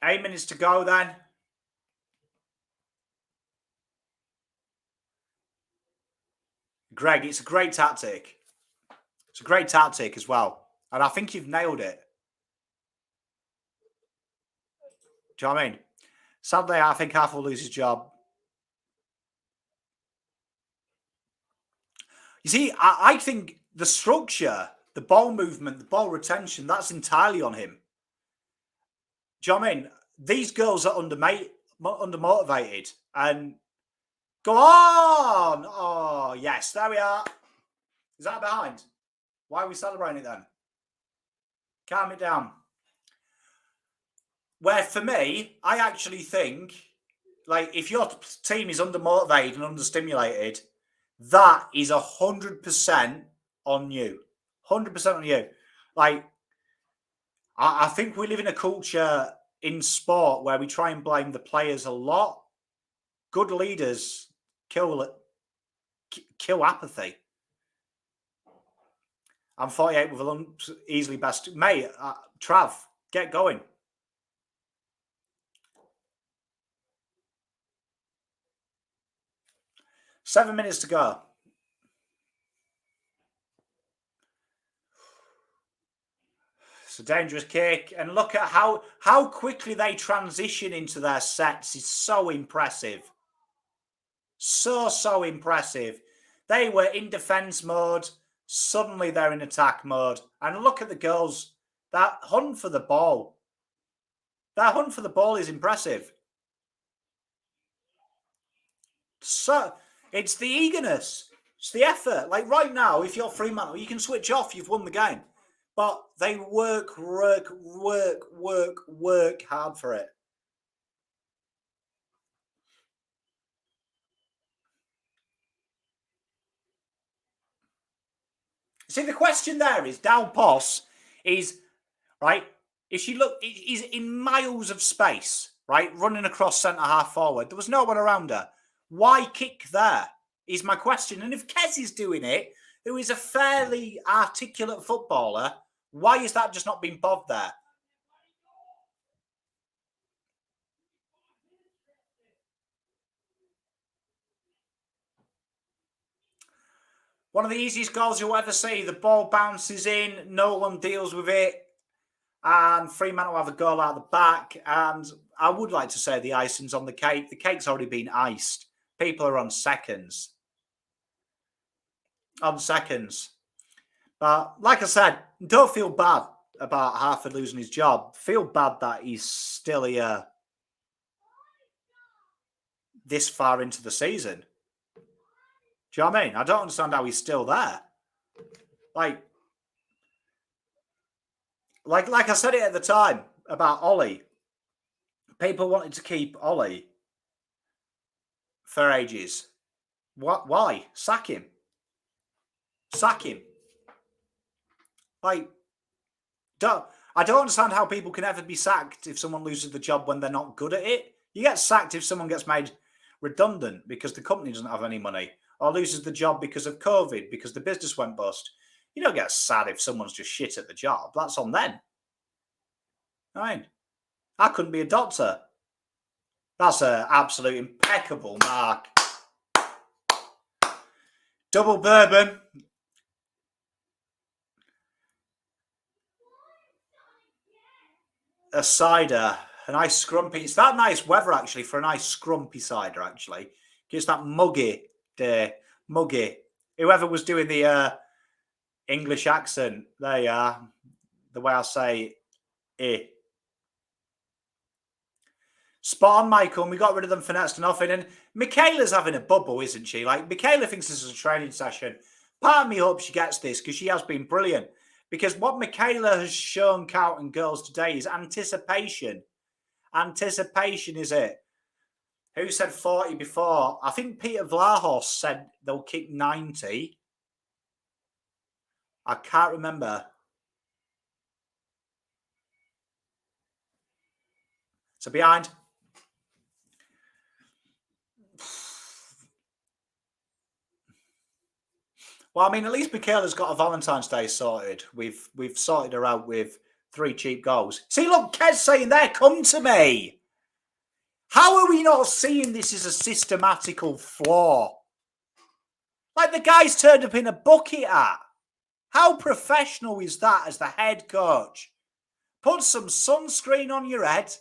8 minutes to go then. Greg, it's a great tactic. It's a great tactic as well. And I think you've nailed it. Do you know what I mean? Sadly, I think Half will lose his job. You see, I think the structure, the ball movement, the ball retention, that's entirely on him. Do you know what I mean? These girls are undermotivated and go on. Oh, yes, there we are. Is that behind? Why are we celebrating it then? Calm it down. Where for me, I actually think, like, if your team is undermotivated and understimulated, that is 100% on you. 100% on you. Like, I think we live in a culture in sport where we try and blame the players a lot. Good leaders kill apathy. I'm 48 with a easily best. Mate, Trav, get going. Seven minutes to go. It's a dangerous kick. And look at how quickly they transition into their sets. It's so impressive. So impressive. They were in defense mode. Suddenly they're in attack mode. And look at the girls. That hunt for the ball. That hunt for the ball is impressive. So it's the eagerness. It's the effort. Like right now, if you're Fremantle, you can switch off. You've won the game. But they work hard for it. See, the question there is, Dal Poss is, right, if she look, he's in miles of space, right, running across centre half forward. There was no one around her. Why kick there? Is my question. And if Kez is doing it, who is a fairly articulate footballer, why is that just not being bobbed there? One of the easiest goals you'll ever see. The ball bounces in, no one deals with it, and Fremantle have a goal out the back. And I would like to say the icing's on the cake. The cake's already been iced. People are on seconds. But like I said, don't feel bad about Harford losing his job. Feel bad that he's still here this far into the season. Do you know what I mean? I don't understand how he's still there. Like I said it at the time about Ollie. People wanted to keep Ollie for ages. What? Why? Sack him. Sack him. Like, I don't understand how people can ever be sacked if someone loses the job when they're not good at it. You get sacked if someone gets made redundant because the company doesn't have any money, or loses the job because of COVID, because the business went bust. You don't get sad if someone's just shit at the job. That's on them. I mean, I couldn't be a doctor. That's an absolute impeccable mark. Double bourbon. A cider. A nice scrumpy. It's that nice weather, actually, for a nice scrumpy cider, actually. Gives that muggy day. Muggy. Whoever was doing the English accent, there you are. The way I say it. Spot on, Michael. And we got rid of them for next to nothing. And Michaela's having a bubble, isn't she? Like, Michaela thinks this is a training session. Part of me hopes she gets this because she has been brilliant. Because what Michaela has shown Carlton girls today is anticipation. Anticipation is it. Who said 40 before? I think Peter Vlahos said they'll kick 90. I can't remember. So behind. Well, I mean, at least Michaela's got a Valentine's Day sorted. We've sorted her out with 3 cheap goals. See, look, Kez saying there, come to me. How are we not seeing this as a systematical flaw? Like the guy's turned up in a bucket hat. How professional is that as the head coach? Put some sunscreen on your head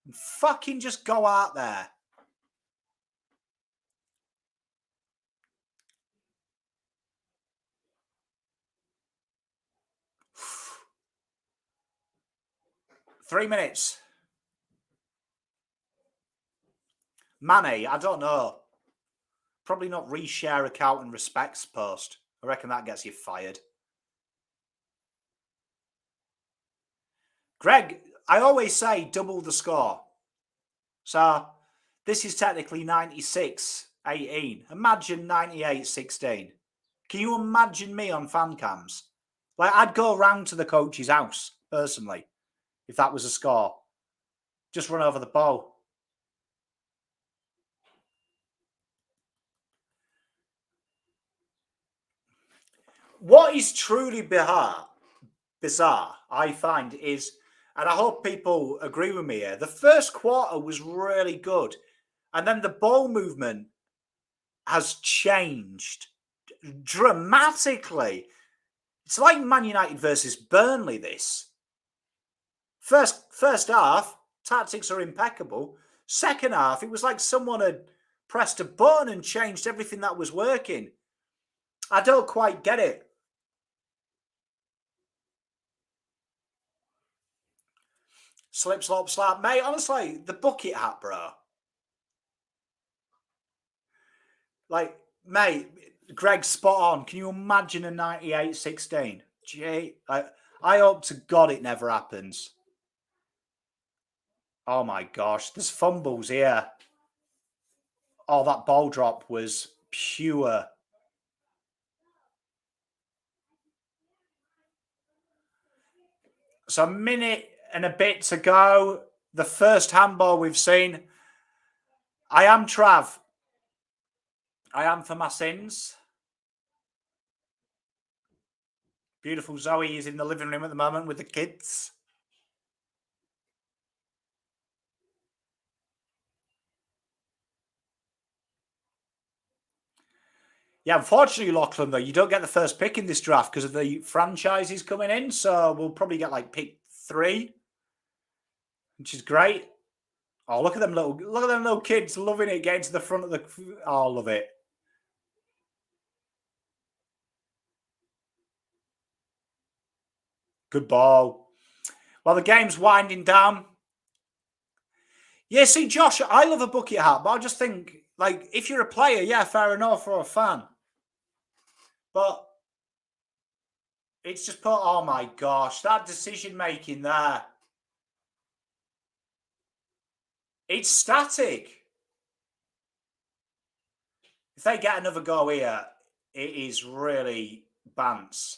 and fucking just go out there. 3 minutes. Manny, I don't know. Probably not reshare a Carlton respects post. I reckon that gets you fired. Greg, I always say double the score. So this is technically 96-18. Imagine 98-16. Can you imagine me on fan cams? Like, I'd go round to the coach's house, personally, if that was a score. Just run over the ball. What is truly bizarre, I find, is, and I hope people agree with me here, the first quarter was really good. And then the ball movement has changed dramatically. It's like Man United versus Burnley, this. First half, tactics are impeccable. Second half, it was like someone had pressed a button and changed everything that was working. I don't quite get it. Slip, slop, slap. Mate, honestly, the bucket hat, bro. Like, mate, Greg, spot on. Can you imagine a 98-16? Gee, I hope to God it never happens. Oh my gosh, there's fumbles here. Oh, that ball drop was pure. So a minute and a bit to go. The first handball we've seen. I am Trav. I am for my sins. Beautiful Zoe is in the living room at the moment with the kids. Yeah, unfortunately, Lachlan, though, you don't get the first pick in this draft because of the franchises coming in. So we'll probably get like pick 3, which is great. Oh, look at them little kids loving it, getting to the front of the. Oh, love it. Good ball. Well, the game's winding down. Yeah, see, Josh, I love a bucket hat, but I just think, like, if you're a player, yeah, fair enough, or a fan. But it's just put, oh my gosh, that decision making there. It's static. If they get another go here, it is really bants.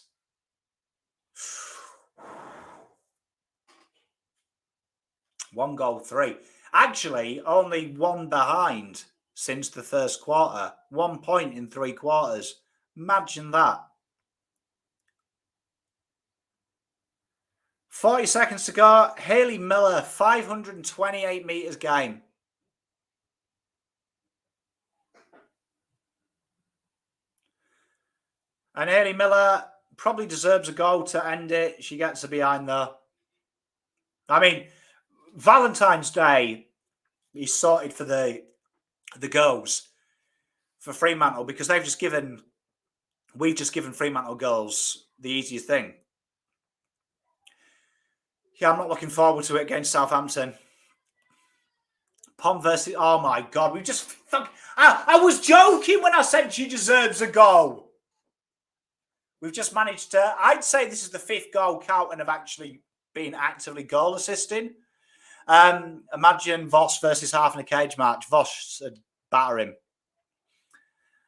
1 goal, 3. Actually, only 1 behind since the first quarter. 1 point in 3 quarters. Imagine that. 40 seconds to go. Hayley Miller, 528 metres game. And Hayley Miller probably deserves a goal to end it. She gets a behind though. I mean, Valentine's Day is sorted for the goals for Fremantle because we've just given Fremantle girls the easiest thing. Yeah, I'm not looking forward to it against Southampton. Pom versus, oh my God, we just, I was joking when I said she deserves a goal. We've just managed to, I'd say this is the 5th goal Carlton have actually been actively goal assisting. Imagine Voss versus Half in a Cage match. Voss would batter him.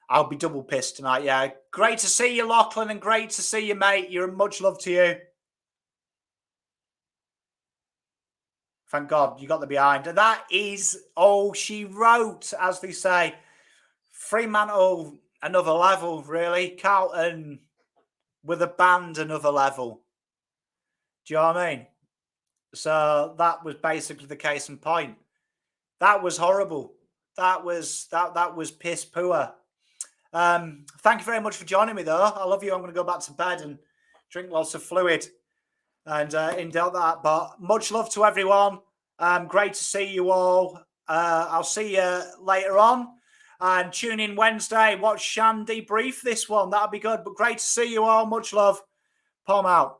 I'll be double pissed tonight, yeah. Great to see you, Lachlan, and great to see you, mate. You're much love to you. Thank God you got the behind. And that is all she wrote, as they say. Fremantle, another level, really. Carlton with a band, another level. Do you know what I mean? So that was basically the case in point. That was horrible. That was piss poor. Thank you very much for joining me, though. I love you. I'm going to go back to bed and drink lots of fluid and indulge that. But much love to everyone. Great to see you all. I'll see you later on. And tune in Wednesday. Watch Shan debrief this one. That'll be good. But great to see you all. Much love. Palm out.